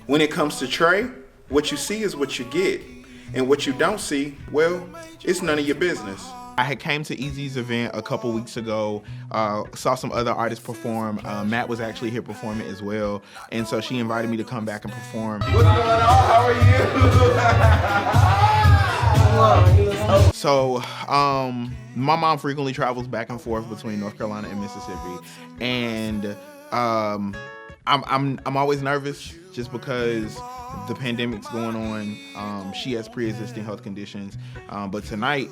When it comes to Trae, what you see is what you get. And what you don't see, well, it's none of your business. I had came to Easy's event a couple weeks ago, saw some other artists perform. Matt was actually here performing as well. And so she invited me to come back and perform. What's going on? How are you? So, my mom frequently travels back and forth between North Carolina and Mississippi. And I'm always nervous just because the pandemic's going on. She has pre-existing health conditions. But tonight,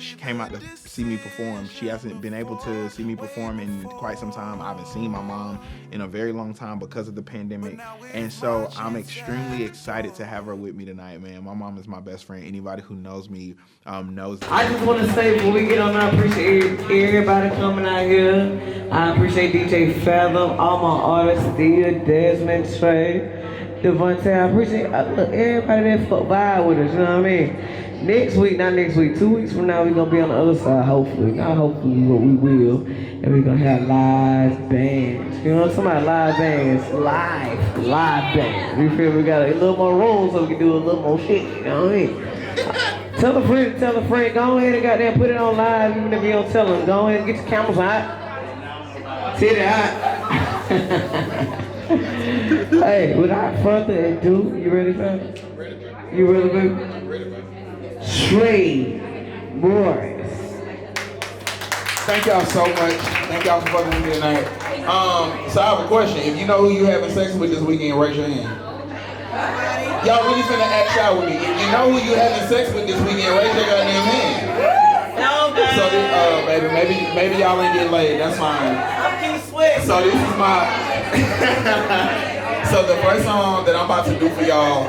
she came out to see me perform. She hasn't been able to see me perform in quite some time. I haven't seen my mom in a very long time because of the pandemic. And so I'm extremely excited to have her with me tonight, man. My mom is my best friend. Anybody who knows me knows that. I just want to say before we get on, I appreciate everybody coming out here. I appreciate DJ Fathom, all my artists, Thea, Desmond, Trae, Devonta. I appreciate look, everybody that vibe with us, you know what I mean? Next week, not next week, 2 weeks from now, we're going to be on the other side, hopefully. Not hopefully, but we will. And we're going to have live bands. You know, somebody live bands. Live bands. You feel me? We got a little more room so we can do a little more shit, you know what I mean? Tell a friend, go ahead and goddamn put it on live, even if you don't tell them. Go ahead and get your cameras hot. Sit it hot. Hey, without further ado, you ready, fam? You ready, baby? Trae Morris. Thank y'all so much. Thank y'all for fucking with me tonight. So I have a question. If you know who you having sex with this weekend, raise your hand. Y'all really finna act out with me. If you know who you having sex with this weekend, raise your goddamn hand. No, baby. So baby, maybe y'all ain't getting laid. That's fine. I keep sweating. So this is my. So the first song that I'm about to do for y'all,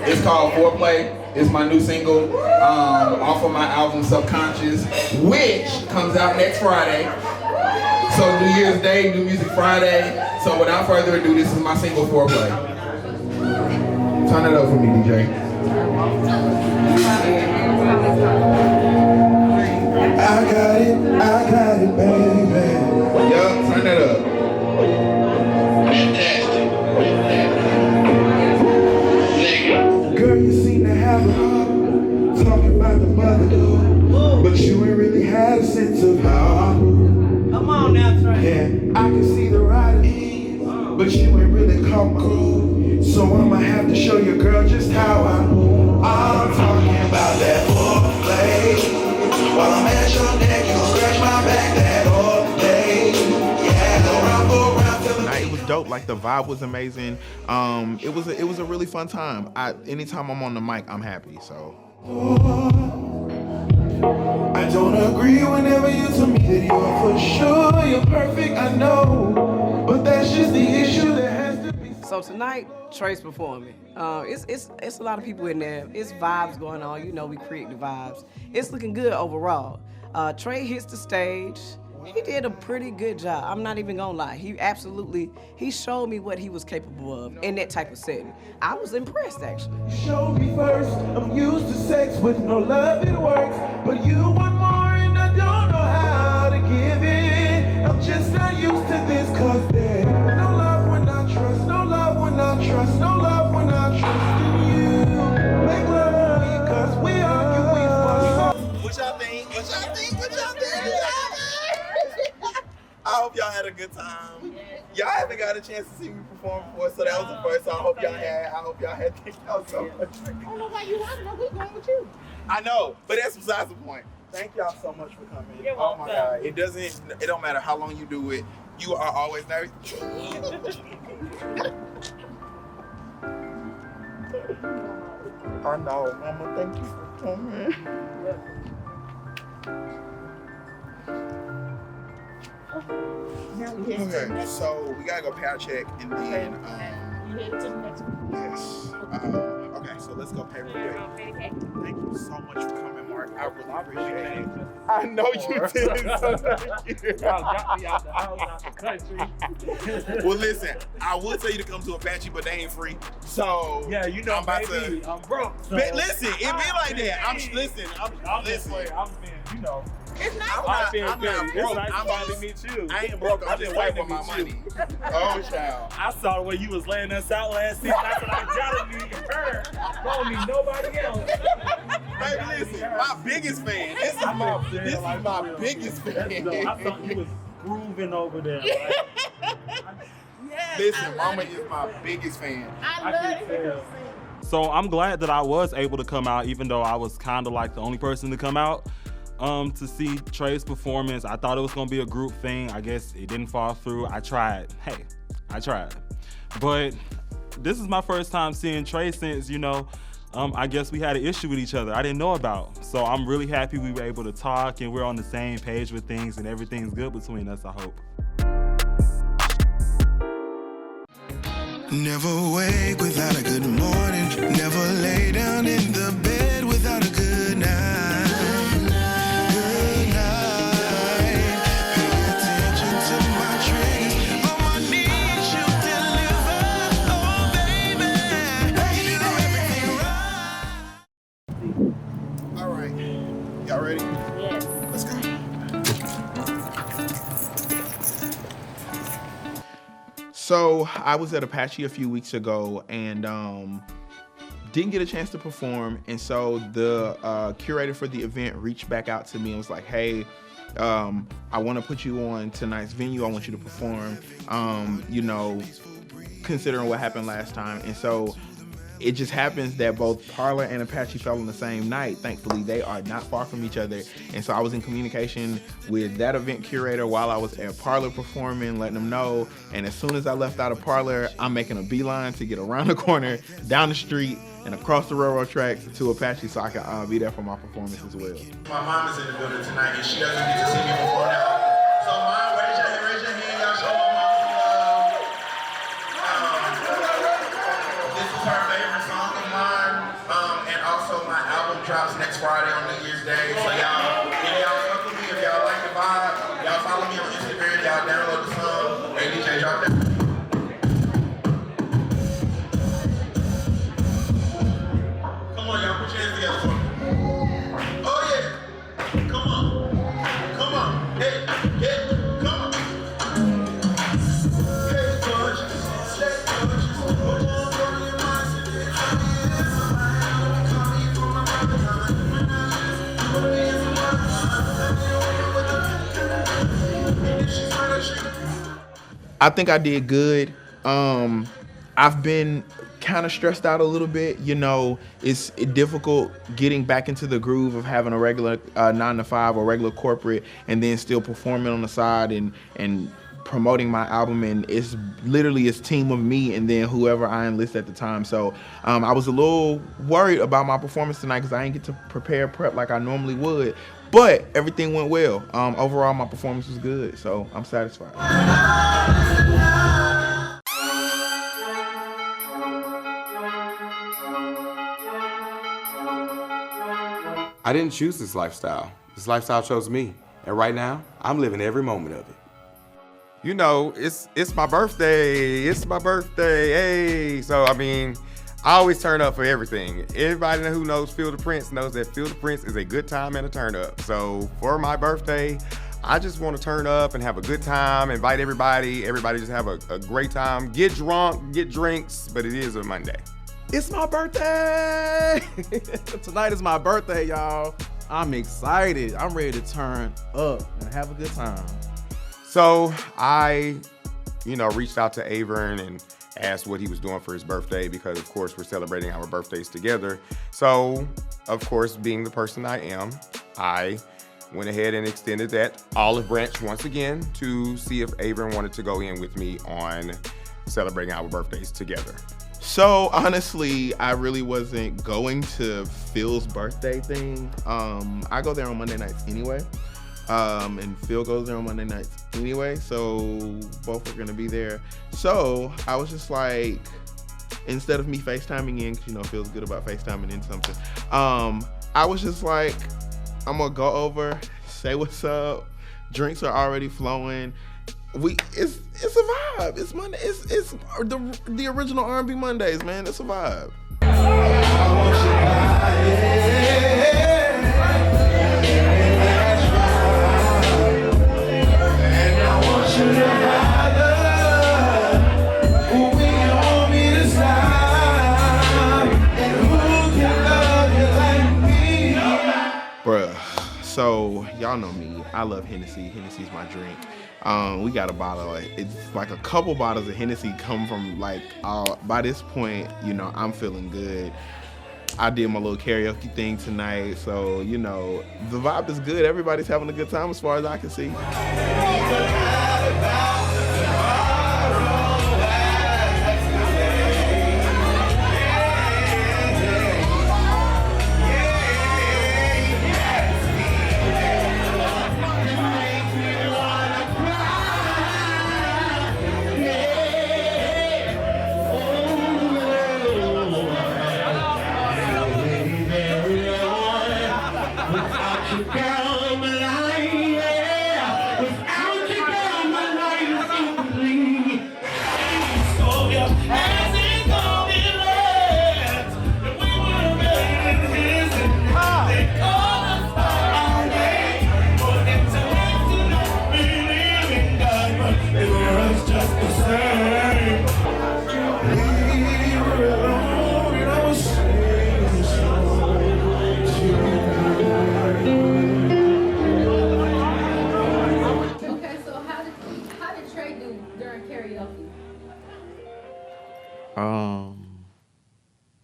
it's called Foreplay. It's my new single off of my album Subconscious, which comes out next Friday. So New Year's Day, New Music Friday. So without further ado, this is my single Foreplay. Turn it up for me, DJ. I got it, baby. Yup, turn that up. Girl, you seem to have a heart, talking about the motherhood, but you ain't really had a sense of how. Come on now, Trae. Yeah, I can see the writing, but you ain't really caught my groove. So I'ma have to show you, girl, just how I move. I'm talking about that foreplay. While I'm at your neck, you gon' scratch my back that all day. Yeah, go round till the It was dope. Like the vibe was amazing. It was a really fun time. Anytime I'm on the mic, I'm happy. So. I don't agree whenever you tell me that you're for sure, you're perfect, I know, but that's just the issue that has to be. So tonight, Trae's performing. It's a lot of people in there. It's vibes going on. You know, we create the vibes. It's looking good overall. Trae hits the stage. He did a pretty good job. I'm not even gonna lie. He showed me what he was capable of in that type of setting. I was impressed, actually. Show me first, I'm used to sex with no love, it works. But you want more and I don't know how to give it. I'm just not used to this, cause there's no love when I trust, no love when I trust, no love when I trust in you. Make love to me, cause we argue, we fuss. What y'all think? What y'all think? What y'all think? I hope y'all had a good time. Y'all haven't got a chance to see me perform before, so that was the first. So I hope y'all had. Thank y'all so much. I don't know why you laughing. We going with you. I know, but that's besides the point. Thank y'all so much for coming. You're oh my welcome. God, it don't matter how long you do it. You are always nervous. I know, Mama. Thank you for coming. Okay, so we gotta go pay our check and then You headed to the next one. yes. Okay, so let's go pay real quick. Thank you so much for coming, Mark. I really appreciate it. I know you did. So thank you. Y'all got me out the house, out the country. Well, listen, I would tell you to come to Apache, but they ain't free. So Yeah, you know, I'm about baby, to. I'm broke. So. But listen, it be like that. I'm listen. I'm just playing. I'm being, you know. It's I'm not not broke. It's nice to finally meet you. I ain't broke. I'm just waiting for my money. Oh, child. I saw the way you was laying us out last season. I said, I gotta need her. Don't need nobody else. Baby, listen, my biggest fan. This is my biggest fan. I thought you was grooving over there. Right? Listen, Mama is my biggest fan. I love it. So I'm glad that I was able to come out, even though I was kind of like the only person to come out to see Trae's performance. I thought it was gonna be a group thing. I guess it didn't fall through. I tried. Hey, I tried. But this is my first time seeing Trae since, you know, I guess we had an issue with each other I didn't know about. So I'm really happy we were able to talk and we're on the same page with things and everything's good between us, I hope. Never wake without a good morning. Never lay down in the bed without a good night. Good night. Pay attention to my triggers. On my knees, you deliver. Oh, baby. You do everything right. All right. Y'all ready? Yes. Let's go. So I was at Apache a few weeks ago and didn't get a chance to perform. And so the curator for the event reached back out to me and was like, hey, I want to put you on tonight's venue. I want you to perform, you know, considering what happened last time. And so it just happens that both Parlor and Apache fell on the same night. Thankfully, they are not far from each other. And so I was in communication with that event curator while I was at Parlor performing, letting them know. And as soon as I left out of Parlor, I'm making a beeline to get around the corner, down the street, and across the railroad tracks to Apache so I can be there for my performance as well. My mom is in the building tonight and she doesn't get to see me before now. So mom, raise your hand, y'all show my mom some love. This is her favorite song of mine. And also my album drops next Friday on New Year's Day. So y'all, if y'all fuck with me, if y'all like the vibe, y'all follow me on Instagram, y'all download the song. Hey DJ, drop that. Come on, y'all, put your hands together for me. Oh yeah. Come on. Come on. Hey, yeah, come on. Hey, gorgeous. Stay gorgeous. Hold on, girl, your mind. I think I did good. I've been kind of stressed out a little bit. You know, it's difficult getting back into the groove of having a regular 9-to-5 or regular corporate and then still performing on the side and promoting my album. And it's literally a team of me and then whoever I enlist at the time. So I was a little worried about my performance tonight because I didn't get to prep like I normally would. But everything went well. Overall, my performance was good, so I'm satisfied. I didn't choose this lifestyle. This lifestyle chose me, and right now, I'm living every moment of it. You know, it's my birthday. It's my birthday. Hey. So, I mean, I always turn up for everything. Everybody who knows Feel the Prince knows that Feel the Prince is a good time and a turn up. So, for my birthday, I just want to turn up and have a good time, invite everybody. Everybody just have a great time. Get drunk, get drinks, but it is a Monday. It's my birthday! Tonight is my birthday, y'all. I'm excited. I'm ready to turn up and have a good time. So I, reached out to Avern and asked what he was doing for his birthday because, of course, we're celebrating our birthdays together. So, of course, being the person I am, I went ahead and extended that olive branch once again to see if Avern wanted to go in with me on celebrating our birthdays together. So honestly, I really wasn't going to Phil's birthday thing. I go there on Monday nights anyway. And Phil goes there on Monday nights anyway, so both are gonna be there. So I was just like, instead of me FaceTiming in, because Phil's good about FaceTiming in something, I was just like, I'm gonna go over, say what's up. Drinks are already flowing. It's a vibe. It's Monday. It's the original R&B Mondays, man. It's a vibe. Bruh, so y'all know me. I love Hennessy. Hennessy's my drink. We got a bottle. It's like a couple bottles of Hennessy come from by this point, I'm feeling good. I did my little karaoke thing tonight, so the vibe is good. Everybody's having a good time as far as I can see.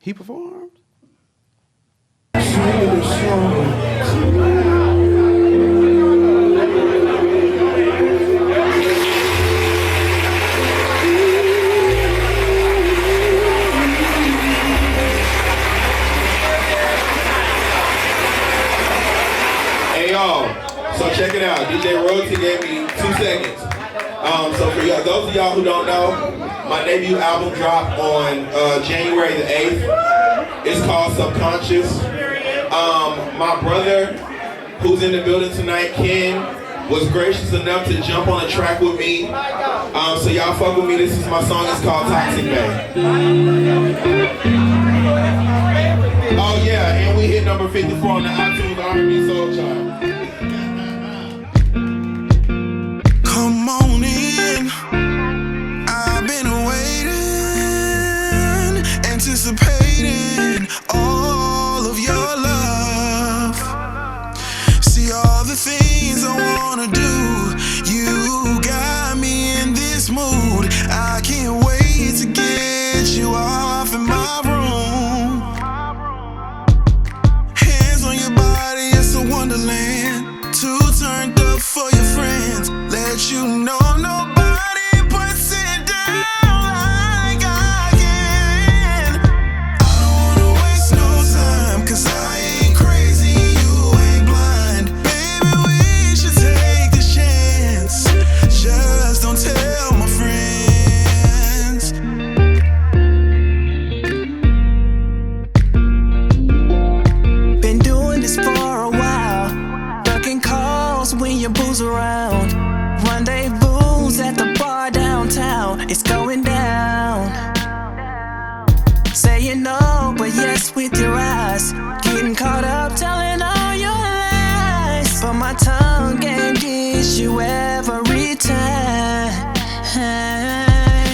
He performed? Hey y'all, so check it out. DJ Royalty gave me 2 seconds. So for y'all, those of y'all who don't know, my debut album dropped on January the 8th. It's called Subconscious. My brother, who's in the building tonight, Ken, was gracious enough to jump on a track with me. So y'all fuck with me. This is my song. It's called Toxic Bay. Oh yeah, and we hit number 54 on the iTunes R&B Soul Chart. Come on in. I've been waiting, anticipating all of your love. See all the things I wanna do. You got me in this mood. I can't wait to get you off in my room. Hands on your body, it's a wonderland. Too turned up for your friends. Let you know nobody puts it down like I can. mess with your eyes. Getting caught up telling all your lies. But my tongue can't get you every time.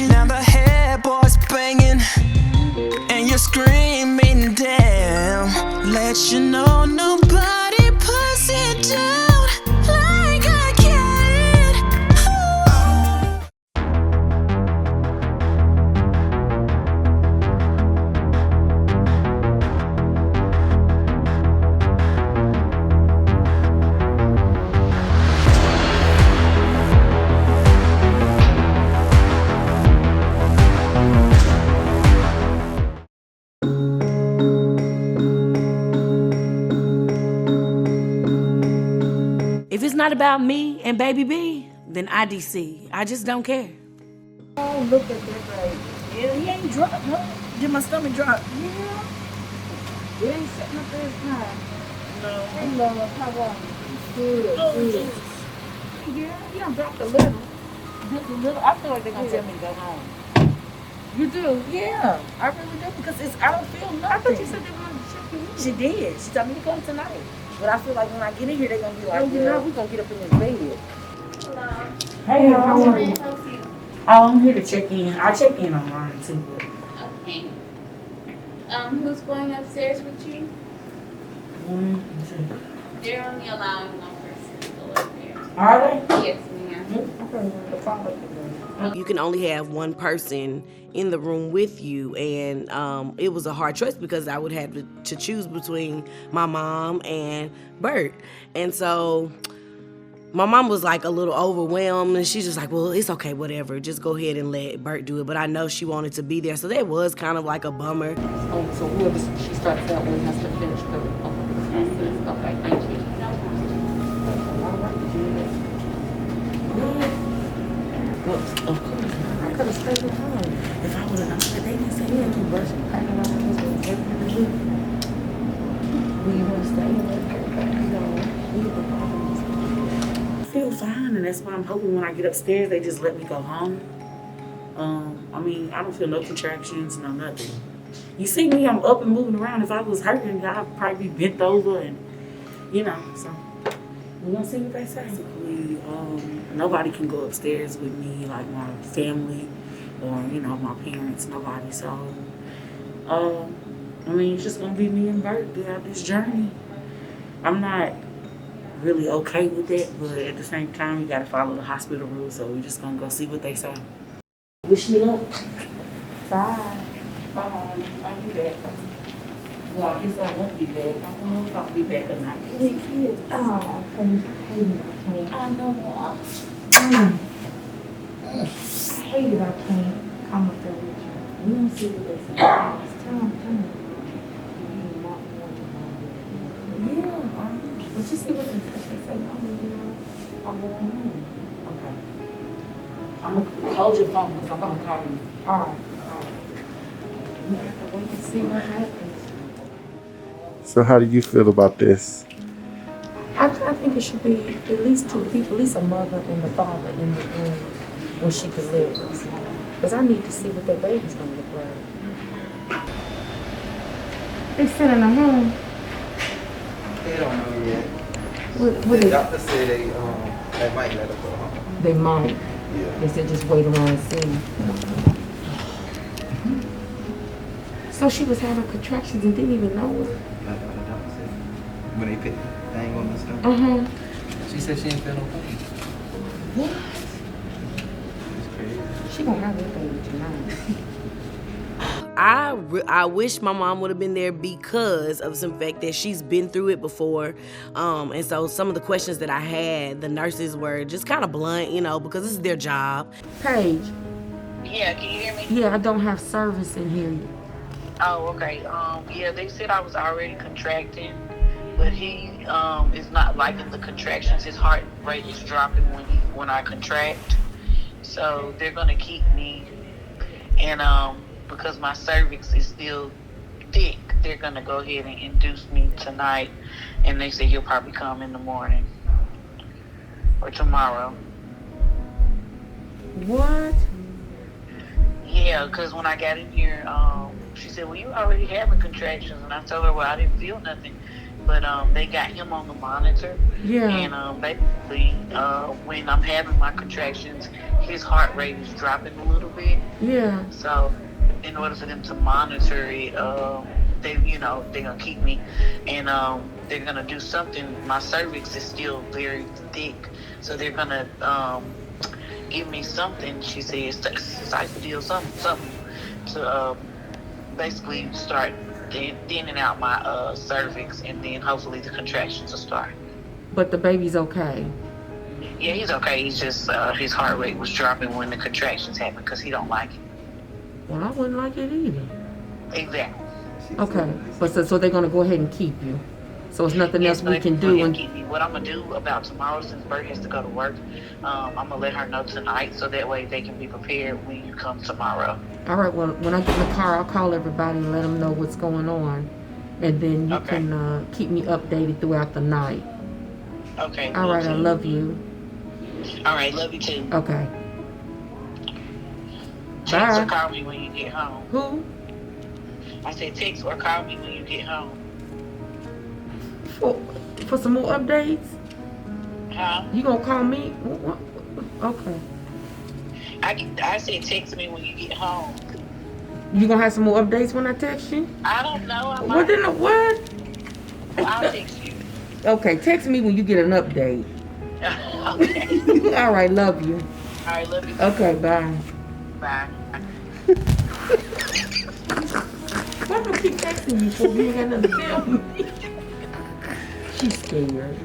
Now the headboard's banging and you're screaming down. Let you know nobody puts it down like I can. If it's not about me and baby B, then IDC. I just don't care. Oh, look at that baby. Yeah, he ain't dropped, no. Did my stomach drop? Yeah. It ain't sitting up there as high. No. Hey, Lord, how are you? Good, good. Yeah, he done dropped a little. Just a little. I feel like they're gonna tell me to go home. You do? Yeah, I really do, because I don't feel nothing. I thought you said they wanted to check you in. She did. She told me to come tonight. But I feel like when I get in here, they're gonna be like, yeah, we're gonna get up in this bed. Hey, how are you? Oh, I'm here to check in. I check in online too. Okay. Who's going upstairs with you? They're only allowing one person to go up there. Are they? Yes, ma'am. You can only have one person in the room with you, and it was a hard choice because I would have to choose between my mom and Bert. And so my mom was like a little overwhelmed, and she's just like, well, it's okay, whatever, just go ahead and let Bert do it. But I know she wanted to be there, so that was kind of like a bummer. Oh, so whoever she starts out with has to finish the okay, thank you. Well, of course, I could have stayed at home. If I would have known that they didn't say you had to brush and paint around the house with everything. Will you want to stay in there? I feel fine, and that's why I'm hoping when I get upstairs, they just let me go home. I mean, I don't feel no contractions, no nothing. You see me, I'm up and moving around. If I was hurting, I'd probably be bent over and, so we're gonna see what they say. Basically, nobody can go upstairs with me, like my family or, my parents, nobody. So, I mean, it's just gonna be me and Bert throughout this journey. I'm not really okay with that, but at the same time, you gotta follow the hospital rules, so we're just gonna go see what they say. Wish me luck. Bye. Bye. I'll be back. Well, I guess I won't be back. I don't know if I'll be back or not. Oh, I know. I hate it. I can't come up there with you. We don't see what they say. Tell them. Yeah, but just see what they say. I'm going home. Okay. I'm gonna hold your phone because I'm gonna call you. All right. We have to wait and see what happens. So how do you feel about this? I think it should be at least two people, at least a mother and a father in the room when she delivers. Because I need to see what that baby's gonna look like. They sent her home. They don't know yet. What the doctor said they might let her go home. They might. Yeah. They said just wait around and see. So she was having contractions and didn't even know it. Like what the doctor said. When they put the thing on the stomach. She said she didn't feel no pain. What? It's crazy. She gonna have that baby tonight. I wish my mom would have been there because of some fact that she's been through it before. And so some of the questions that I had, the nurses were just kind of blunt, because this is their job. Paige. Yeah, can you hear me? Yeah, I don't have service in here. Oh, okay. Yeah, they said I was already contracting, but he is not liking the contractions. His heart rate is dropping when I contract. So they're gonna keep me, and because my cervix is still thick, they're gonna go ahead and induce me tonight, and they say he'll probably come in the morning or tomorrow. What? Yeah, because when I got in here, she said, well, you already having contractions. And I told her, well, I didn't feel nothing. But they got him on the monitor. Yeah. And basically, when I'm having my contractions, his heart rate is dropping a little bit. Yeah. So in order for them to monitor it, they're gonna keep me, and they're gonna do something. My cervix is still very thick, so they're gonna give me something. She says, Cyclodil, something to basically start thinning out my cervix, and then hopefully the contractions will start. But the baby's okay. Yeah, he's okay. He's just his heart rate was dropping when the contractions happened because he don't like it. Well, I wouldn't like it either. Exactly. Okay, but so they're gonna go ahead and keep you. So it's nothing else we can do. What I'm gonna do about tomorrow, since Bert has to go to work, I'm gonna let her know tonight, so that way they can be prepared when you come tomorrow. All right. Well, when I get in the car, I'll call everybody and let them know what's going on, and then you can keep me updated throughout the night. Okay. All right. I love you. All right. Love you too. Okay. Text Bye. or call me when you get home. Who? I said text or call me when you get home. For some more updates? Huh? You gonna call me? What? Okay. I said text me when you get home. You gonna have some more updates when I text you? I don't know. What in the what? I'll text you. Okay, text me when you get an update. Okay. All right, love you. All right, love you. Okay, bye. Bye. Why do I keep texting you for you ain't got nothing to tell me? She's scared.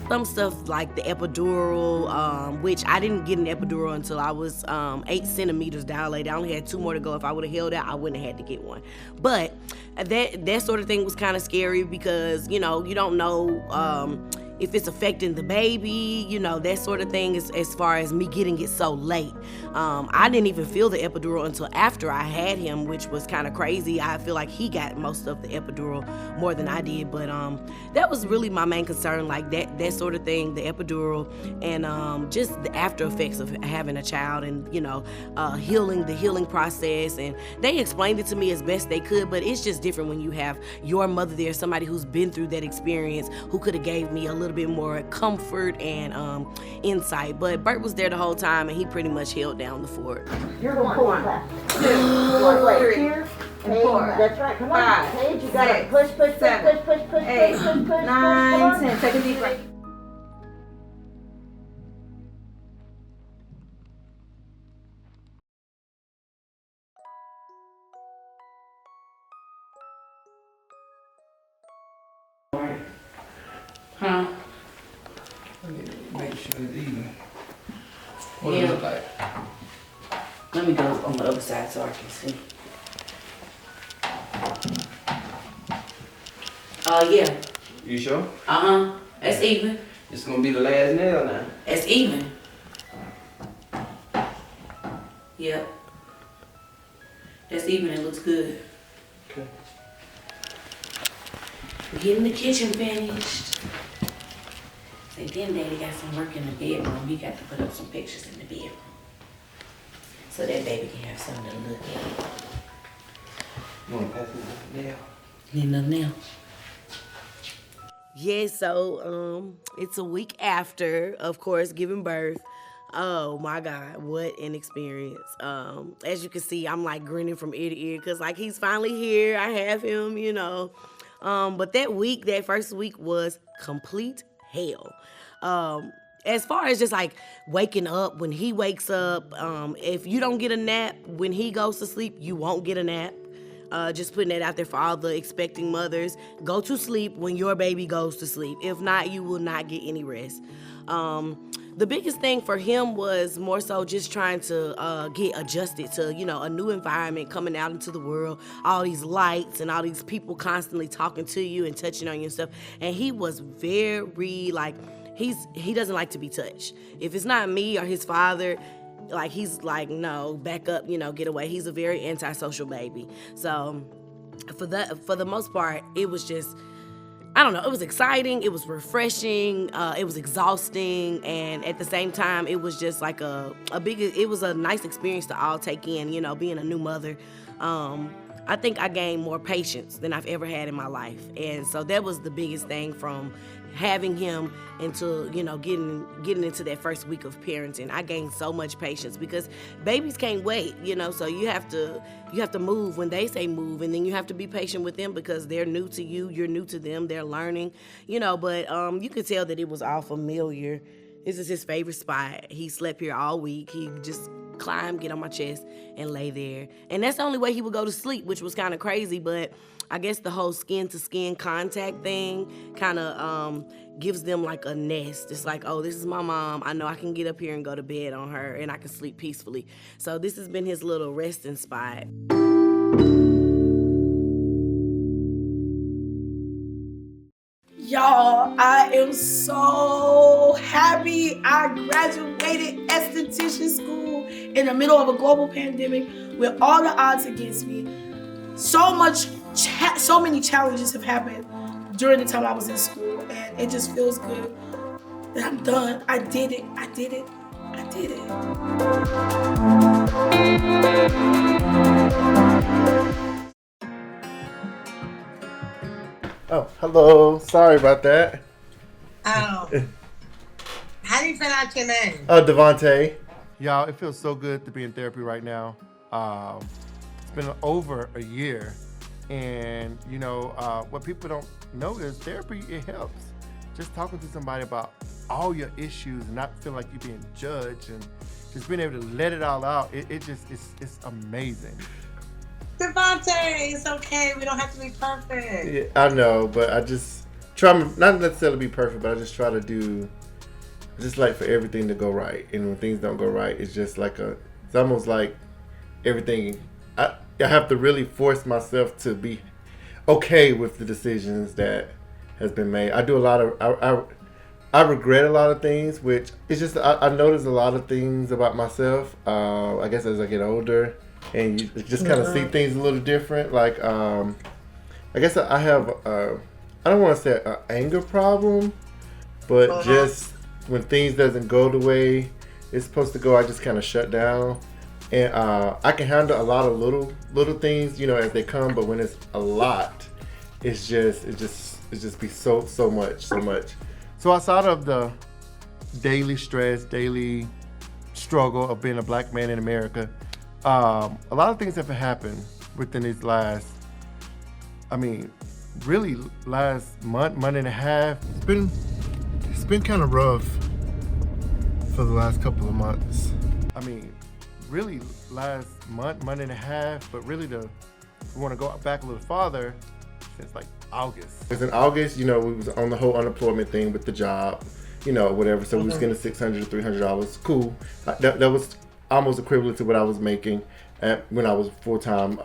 Some stuff like the epidural, which I didn't get an epidural until I was 8 centimeters dilated. I only had 2 more to go. If I would have held out, I wouldn't have had to get one. But that sort of thing was kind of scary because, you don't know if it's affecting the baby, that sort of thing as far as me getting it so late. I didn't even feel the epidural until after I had him, which was kind of crazy. I feel like he got most of the epidural more than I did, but that was really my main concern, like that sort of thing, the epidural, and just the after effects of having a child and, the healing process. And they explained it to me as best they could, but it's just different when you have your mother there, somebody who's been through that experience, who could have gave me a little bit more comfort and insight. But Bert was there the whole time, and he pretty much held down the fort. You're going to pull 1, 2, 3, here, and 4. That's right. Come on, 5, Paige. You got to 6, push, 7, push, 8, 9, 10. Take a deep breath. Huh? Make sure it's even. What Yeah. does it look like? Let me go on the other side so I can see. Yeah. You sure? That's even. It's gonna be the last nail now. That's even. Yep. That's even. It looks good. Okay. We're getting the kitchen finished. And then Daddy got some work in the bedroom. He got to put up some pictures in the bedroom. So that baby can have something to look at. You wanna pass me the nail? Need nothing else. Yeah, so it's a week after, of course, giving birth. Oh my God, what an experience. As you can see, I'm like grinning from ear to ear because like he's finally here. I have him, But that first week was complete hell. As far as just like waking up, when he wakes up, if you don't get a nap when he goes to sleep, you won't get a nap. Just putting that out there for all the expecting mothers. Go to sleep when your baby goes to sleep. If not, you will not get any rest. The biggest thing for him was more so just trying to get adjusted to, a new environment, coming out into the world, all these lights and all these people constantly talking to you and touching on you and stuff. And he was very, he doesn't like to be touched. If it's not me or his father, he's like, no, back up, get away. He's a very antisocial baby. So for the most part, it was just, I don't know, it was exciting, it was refreshing, it was exhausting, and at the same time, it was just like it was a nice experience to all take in, you know, being a new mother. I think I gained more patience than I've ever had in my life. And so that was the biggest thing from having him into, you know, getting into that first week of parenting. I gained so much patience because babies can't wait, you know, so you have to move when they say move, and then you have to be patient with them because they're new to you, you're new to them, they're learning, you know, but you could tell that it was all familiar. This is his favorite spot. He slept here all week. He just climb, get on my chest, and lay there. And that's the only way he would go to sleep, which was kind of crazy, but I guess the whole skin-to-skin contact thing kind of gives them like a nest. It's like, oh, this is my mom. I know I can get up here and go to bed on her, and I can sleep peacefully. So this has been his little resting spot. Y'all, I am so happy I graduated esthetician school in the middle of a global pandemic with all the odds against me. So many challenges have happened during the time I was in school, and it just feels good that I'm done. I did it. Oh, hello. Sorry about that. Oh. How do you pronounce your name? Devonta. Y'all, it feels so good to be in therapy right now. It's been over a year. And, you know, what people don't know is therapy, it helps. Just talking to somebody about all your issues and not feel like you're being judged and just being able to let it all out, it's amazing. Devonta, it's okay. We don't have to be perfect. Yeah, I know, but I just try, not necessarily be perfect, but I just try to do, just like for everything to go right. And when things don't go right, it's just like it's almost like everything, I have to really force myself to be okay with the decisions that has been made. I do a lot of, I regret a lot of things, which it's just, I notice a lot of things about myself, I guess as I get older. And you just kind of see things a little different. Like, I guess I have, I don't want to say an anger problem, but just when things doesn't go the way it's supposed to go, I just kind of shut down. And I can handle a lot of little things, you know, as they come. But when it's a lot, it just be so much. So outside of the daily stress, daily struggle of being a black man in America, a lot of things have happened within these last month and a half. It's been kind of rough for the last couple of months. Really last month and a half, but really we want to go back a little farther since like August. Because in August, you know, we was on the whole unemployment thing with the job, you know, whatever. So we was getting $600 to $300. Cool. That was almost equivalent to what I was making when I was full-time.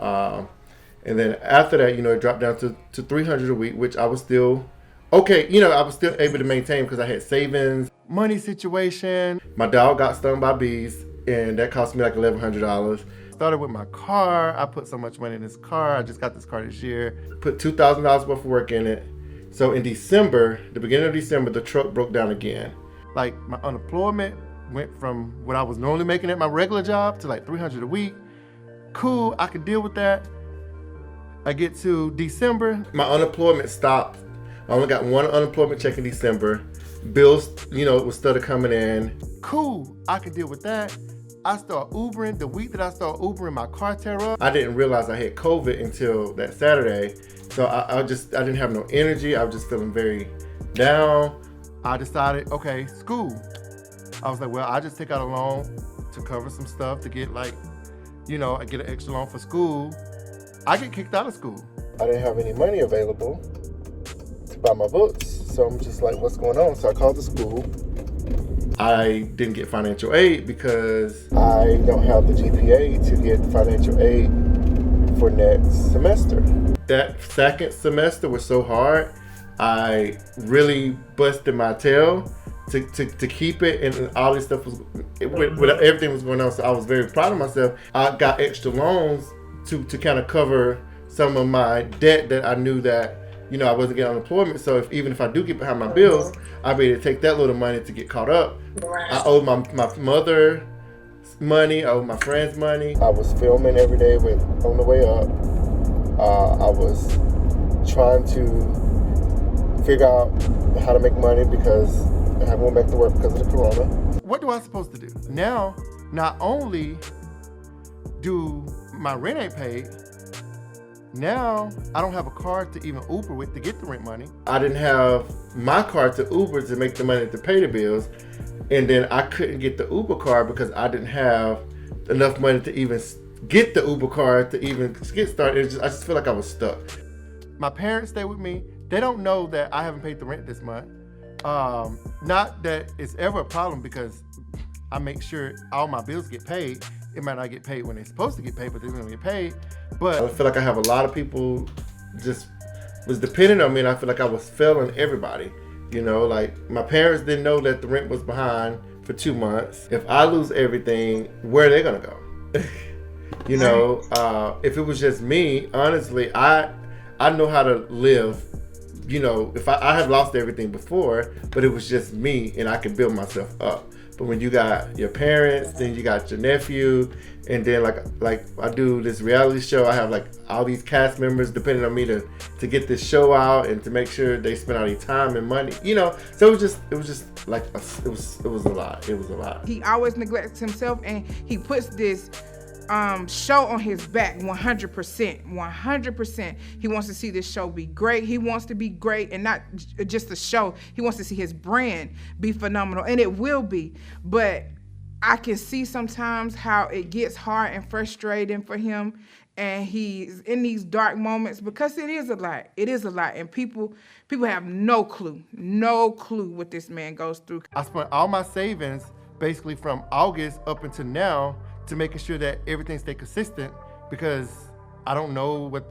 And then after that, you know, it dropped down to $300 a week, which I was still okay. You know, I was still able to maintain because I had savings, money situation. My dog got stung by bees, and that cost me like $1,100. Started with my car. I put so much money in this car. I just got this car this year. Put $2,000 worth of work in it. So in December, the beginning of December, the truck broke down again. Like my unemployment went from what I was normally making at my regular job to like $300 a week. Cool, I could deal with that. I get to December, my unemployment stopped. I only got one unemployment check in December. Bills, you know, was started coming in. Cool, I could deal with that. I start Ubering. The week that I start Ubering, my car tear up. I didn't realize I had COVID until that Saturday. So I didn't have no energy. I was just feeling very down. I decided, okay, school. I was like, well, I just take out a loan to cover some stuff to get like, you know, I get an extra loan for school. I get kicked out of school. I didn't have any money available to buy my books. So I'm just like, what's going on? So I called the school. I didn't get financial aid because I don't have the GPA to get financial aid for next semester. That second semester was so hard. I really busted my tail to keep it, and all this stuff was, everything was going on. So I was very proud of myself. I got extra loans to kind of cover some of my debt that I knew that I wasn't getting unemployment. So even if I do get behind my bills, I'll be able to take that little money to get caught up. I owed my mother money, I owed my friends money. I was filming every day on the way up. I was trying to figure out how to make money because I haven't went back to work because of the corona. What am I supposed to do? Now, not only do my rent ain't paid, now I don't have a car to even Uber with to get the rent money. I didn't have my car to Uber to make the money to pay the bills. And then I couldn't get the Uber car because I didn't have enough money to even get the Uber car to even get started. I just feel like I was stuck. My parents stay with me. They don't know that I haven't paid the rent this month. Not that it's ever a problem because I make sure all my bills get paid. It might not get paid when they're supposed to get paid, but they're gonna get paid. But I feel like I have a lot of people just was depending on me, and I feel like I was failing everybody. Like my parents didn't know that the rent was behind for 2 months. If I lose everything, where are they gonna go? If it was just me, honestly, I know how to live. If I have lost everything before, but it was just me and I could build myself up. But when you got your parents, then you got your nephew, and then like I do this reality show, I have like all these cast members depending on me to get this show out and to make sure they spend all their time and money. So it was just like it was a lot. It was a lot. He always neglects himself, and he puts this show on his back 100%. He wants to see this show be great. He wants to be great, and not just a show. He wants to see his brand be phenomenal, and it will be. But I can see sometimes how it gets hard and frustrating for him, and he's in these dark moments because it is a lot. It is a lot, and people have no clue what this man goes through. I spent all my savings basically from August up until now to making sure that everything stay consistent because I don't know what's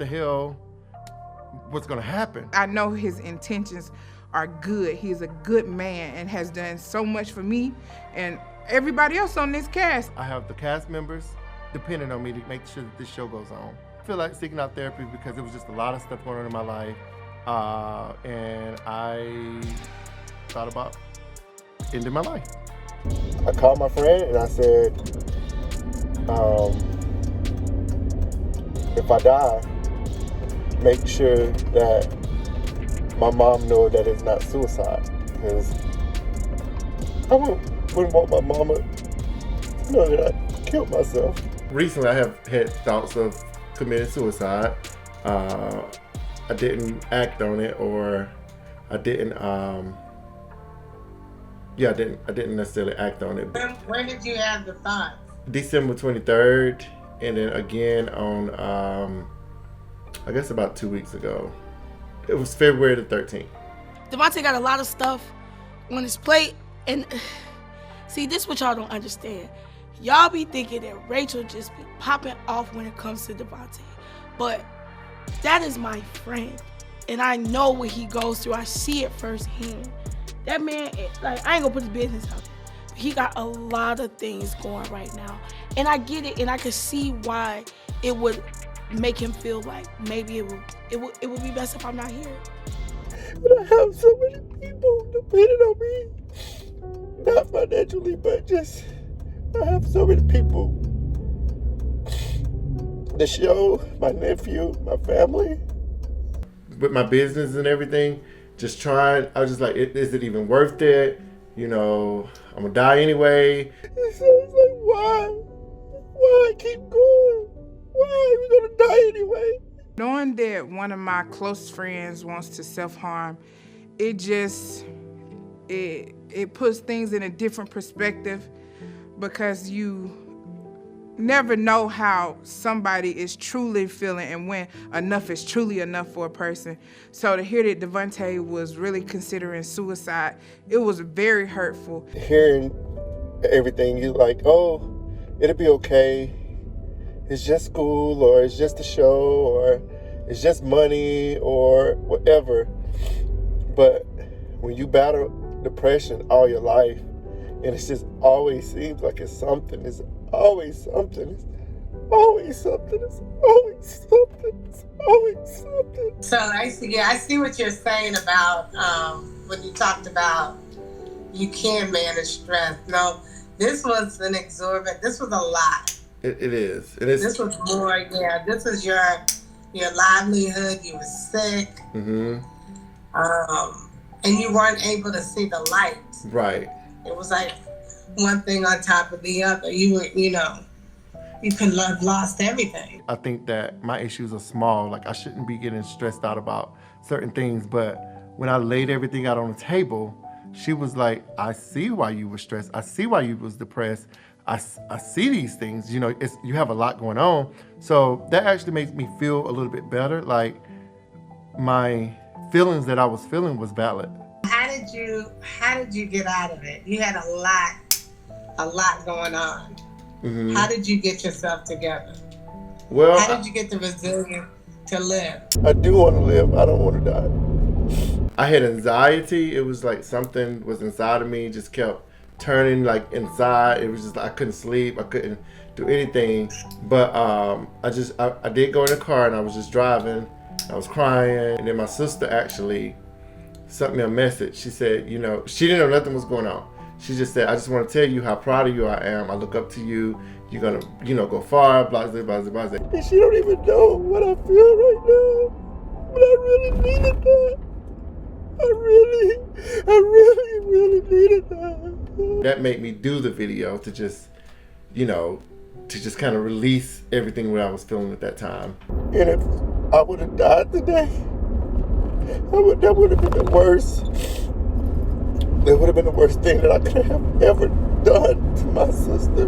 gonna happen. I know his intentions are good. He's a good man and has done so much for me and everybody else on this cast. I have the cast members depending on me to make sure that this show goes on. I feel like seeking out therapy because it was just a lot of stuff going on in my life, and I thought about ending my life. I called my friend and I said, if I die, make sure that my mom knows that it's not suicide, because I wouldn't want my mama to know that I killed myself. Recently, I have had thoughts of committing suicide. I didn't act on it, or I didn't necessarily act on it. When did you have the thoughts? December 23rd, and then again on, I guess about 2 weeks ago. It was February the 13th. Devonta got a lot of stuff on his plate, and see, this is what y'all don't understand. Y'all be thinking that Rachel just be popping off when it comes to Devonta, but that is my friend, and I know what he goes through. I see it firsthand. That man, like, I ain't gonna put his business out there. He got a lot of things going right now, and I get it, and I can see why it would make him feel like maybe it would be best if I'm not here. But I have so many people depending on me, not financially, but just I have so many people. The show, my nephew, my family, with my business and everything. Just trying. I was just like, is it even worth it? I'm gonna die anyway. So it's like, why? Why keep going? Why are we gonna die anyway? Knowing that one of my close friends wants to self-harm, it puts things in a different perspective, because you never know how somebody is truly feeling and when enough is truly enough for a person. So to hear that Devonta was really considering suicide, it was very hurtful. Hearing everything, you're like, oh, it'll be okay. It's just school, or it's just a show, or it's just money, or whatever. But when you battle depression all your life, and it just always seems like it's something, it's always something, it's always something, it's always something, it's always something. So I see what you're saying about when you talked about you can manage stress. No, this was this was a lot. It is. It is. This was more, yeah. This was your livelihood. You were sick. Mm-hmm. And you weren't able to see the light. Right. It was like one thing on top of the other. You were, you could have lost everything. I think that my issues are small. Like, I shouldn't be getting stressed out about certain things. But when I laid everything out on the table, she was like, I see why you were stressed. I see why you was depressed. I see these things. You have a lot going on. So that actually makes me feel a little bit better. Like, my feelings that I was feeling was valid. How did you get out of it? You had a lot going on. Mm-hmm. How did you get yourself together? Well, how did you get the resilience to live? I do want to live. I don't want to die. I had anxiety. It was like something was inside of me, just kept turning like inside. It was just I couldn't sleep. I couldn't do anything. But I did go in the car and I was just driving. I was crying, and then my sister actually sent me a message. She said, she didn't know nothing was going on. She just said, I just want to tell you how proud of you I am. I look up to you. You're going to, go far, blah, blah, blah, blah, blah. And she don't even know what I feel right now. But I really needed that. I really needed that. That made me do the video to just, to just kind of release everything that I was feeling at that time. And if I would have died today, that would have been the worst. That would have been the worst thing that I could have ever done to my sister.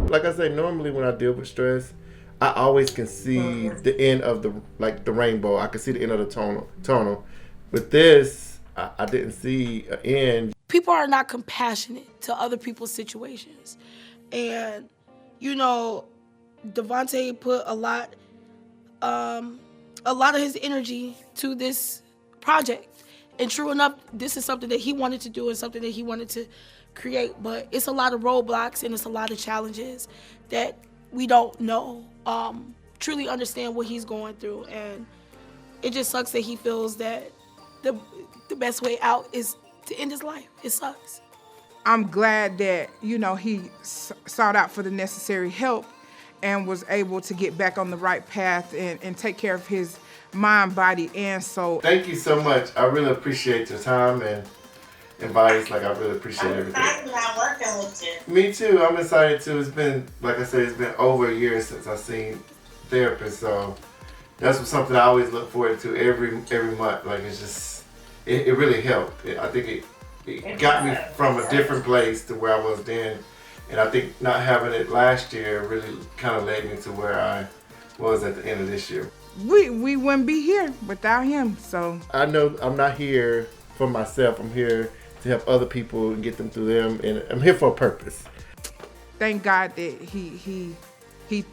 Like I say, normally when I deal with stress, I always can see the end of the rainbow. I can see the end of the tunnel. With this, I didn't see an end. People are not compassionate to other people's situations. And, Devonta put a lot of his energy to this project. And true enough, this is something that he wanted to do and something that he wanted to create. But it's a lot of roadblocks and it's a lot of challenges that we don't know, truly understand what he's going through. And it just sucks that he feels that the best way out is to end his life. It sucks. I'm glad that, he sought out for the necessary help and was able to get back on the right path and take care of his mind, body, and soul. Thank you so much. I really appreciate your time and advice. I really appreciate everything. I'm excited about working with you. Me too. I'm excited too. It's been, like I said, it's been over a year since I've seen therapists. So that's something I always look forward to every month. It's just, it really helped. I think it got me from a different place to where I was then. And I think not having it last year really kind of led me to where I was at the end of this year. We wouldn't be here without him, so. I know I'm not here for myself. I'm here to help other people and get them through them, and I'm here for a purpose. Thank God that he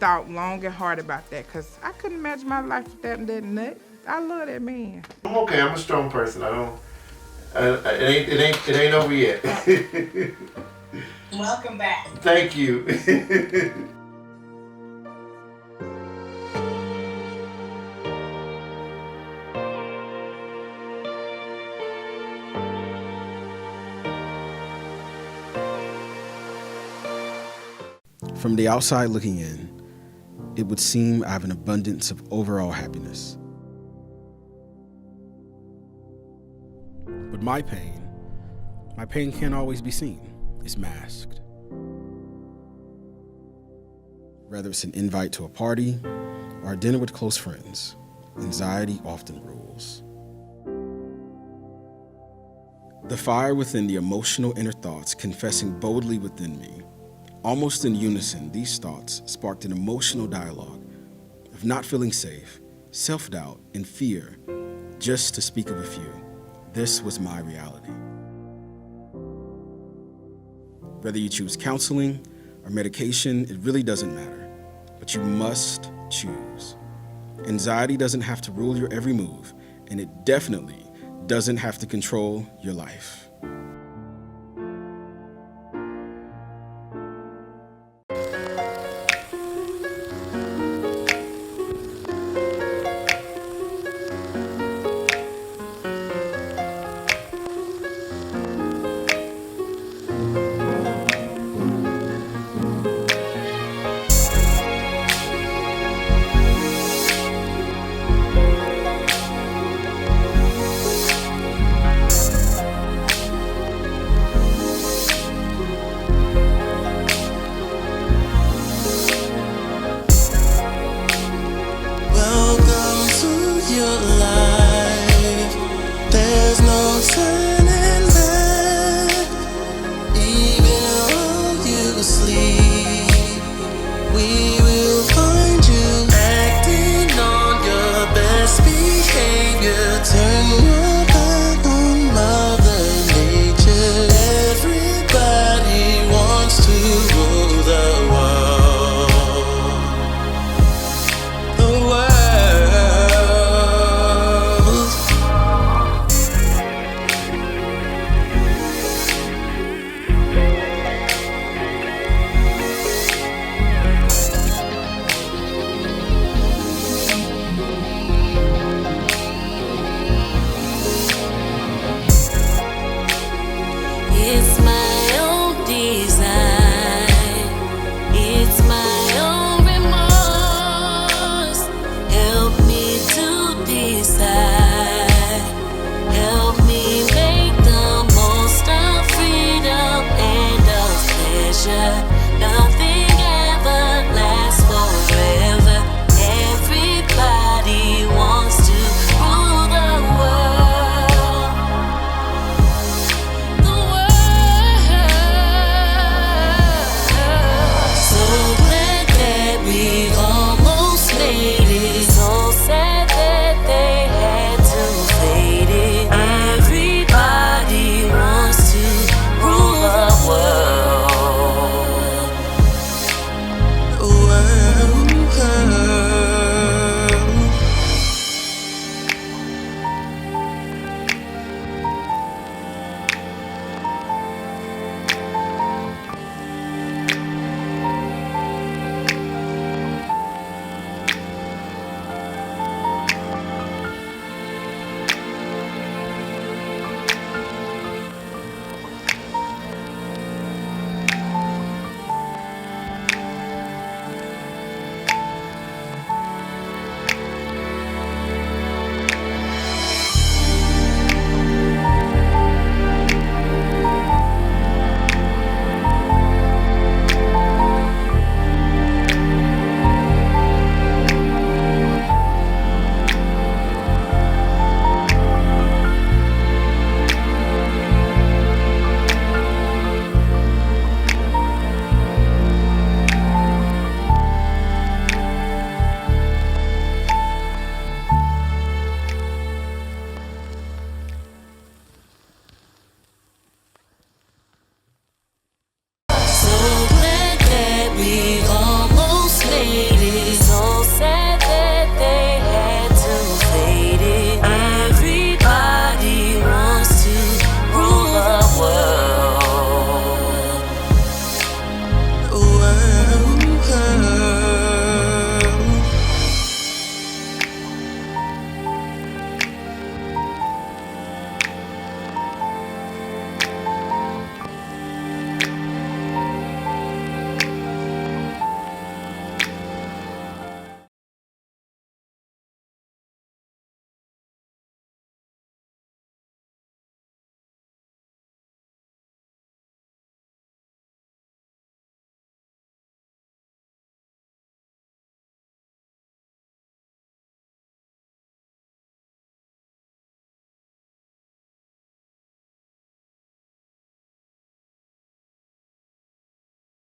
thought long and hard about that, because I couldn't imagine my life with that nut. I love that man. I'm okay. I'm a strong person. It ain't over yet. Welcome back. Thank you. From the outside looking in, it would seem I have an abundance of overall happiness. But my pain can't always be seen. It's masked. Whether it's an invite to a party or a dinner with close friends, anxiety often rules. The fire within the emotional inner thoughts confessing boldly within me. Almost in unison, these thoughts sparked an emotional dialogue of not feeling safe, self-doubt, and fear, just to speak of a few. This was my reality. Whether you choose counseling or medication, it really doesn't matter, but you must choose. Anxiety doesn't have to rule your every move, and it definitely doesn't have to control your life. your life. There's no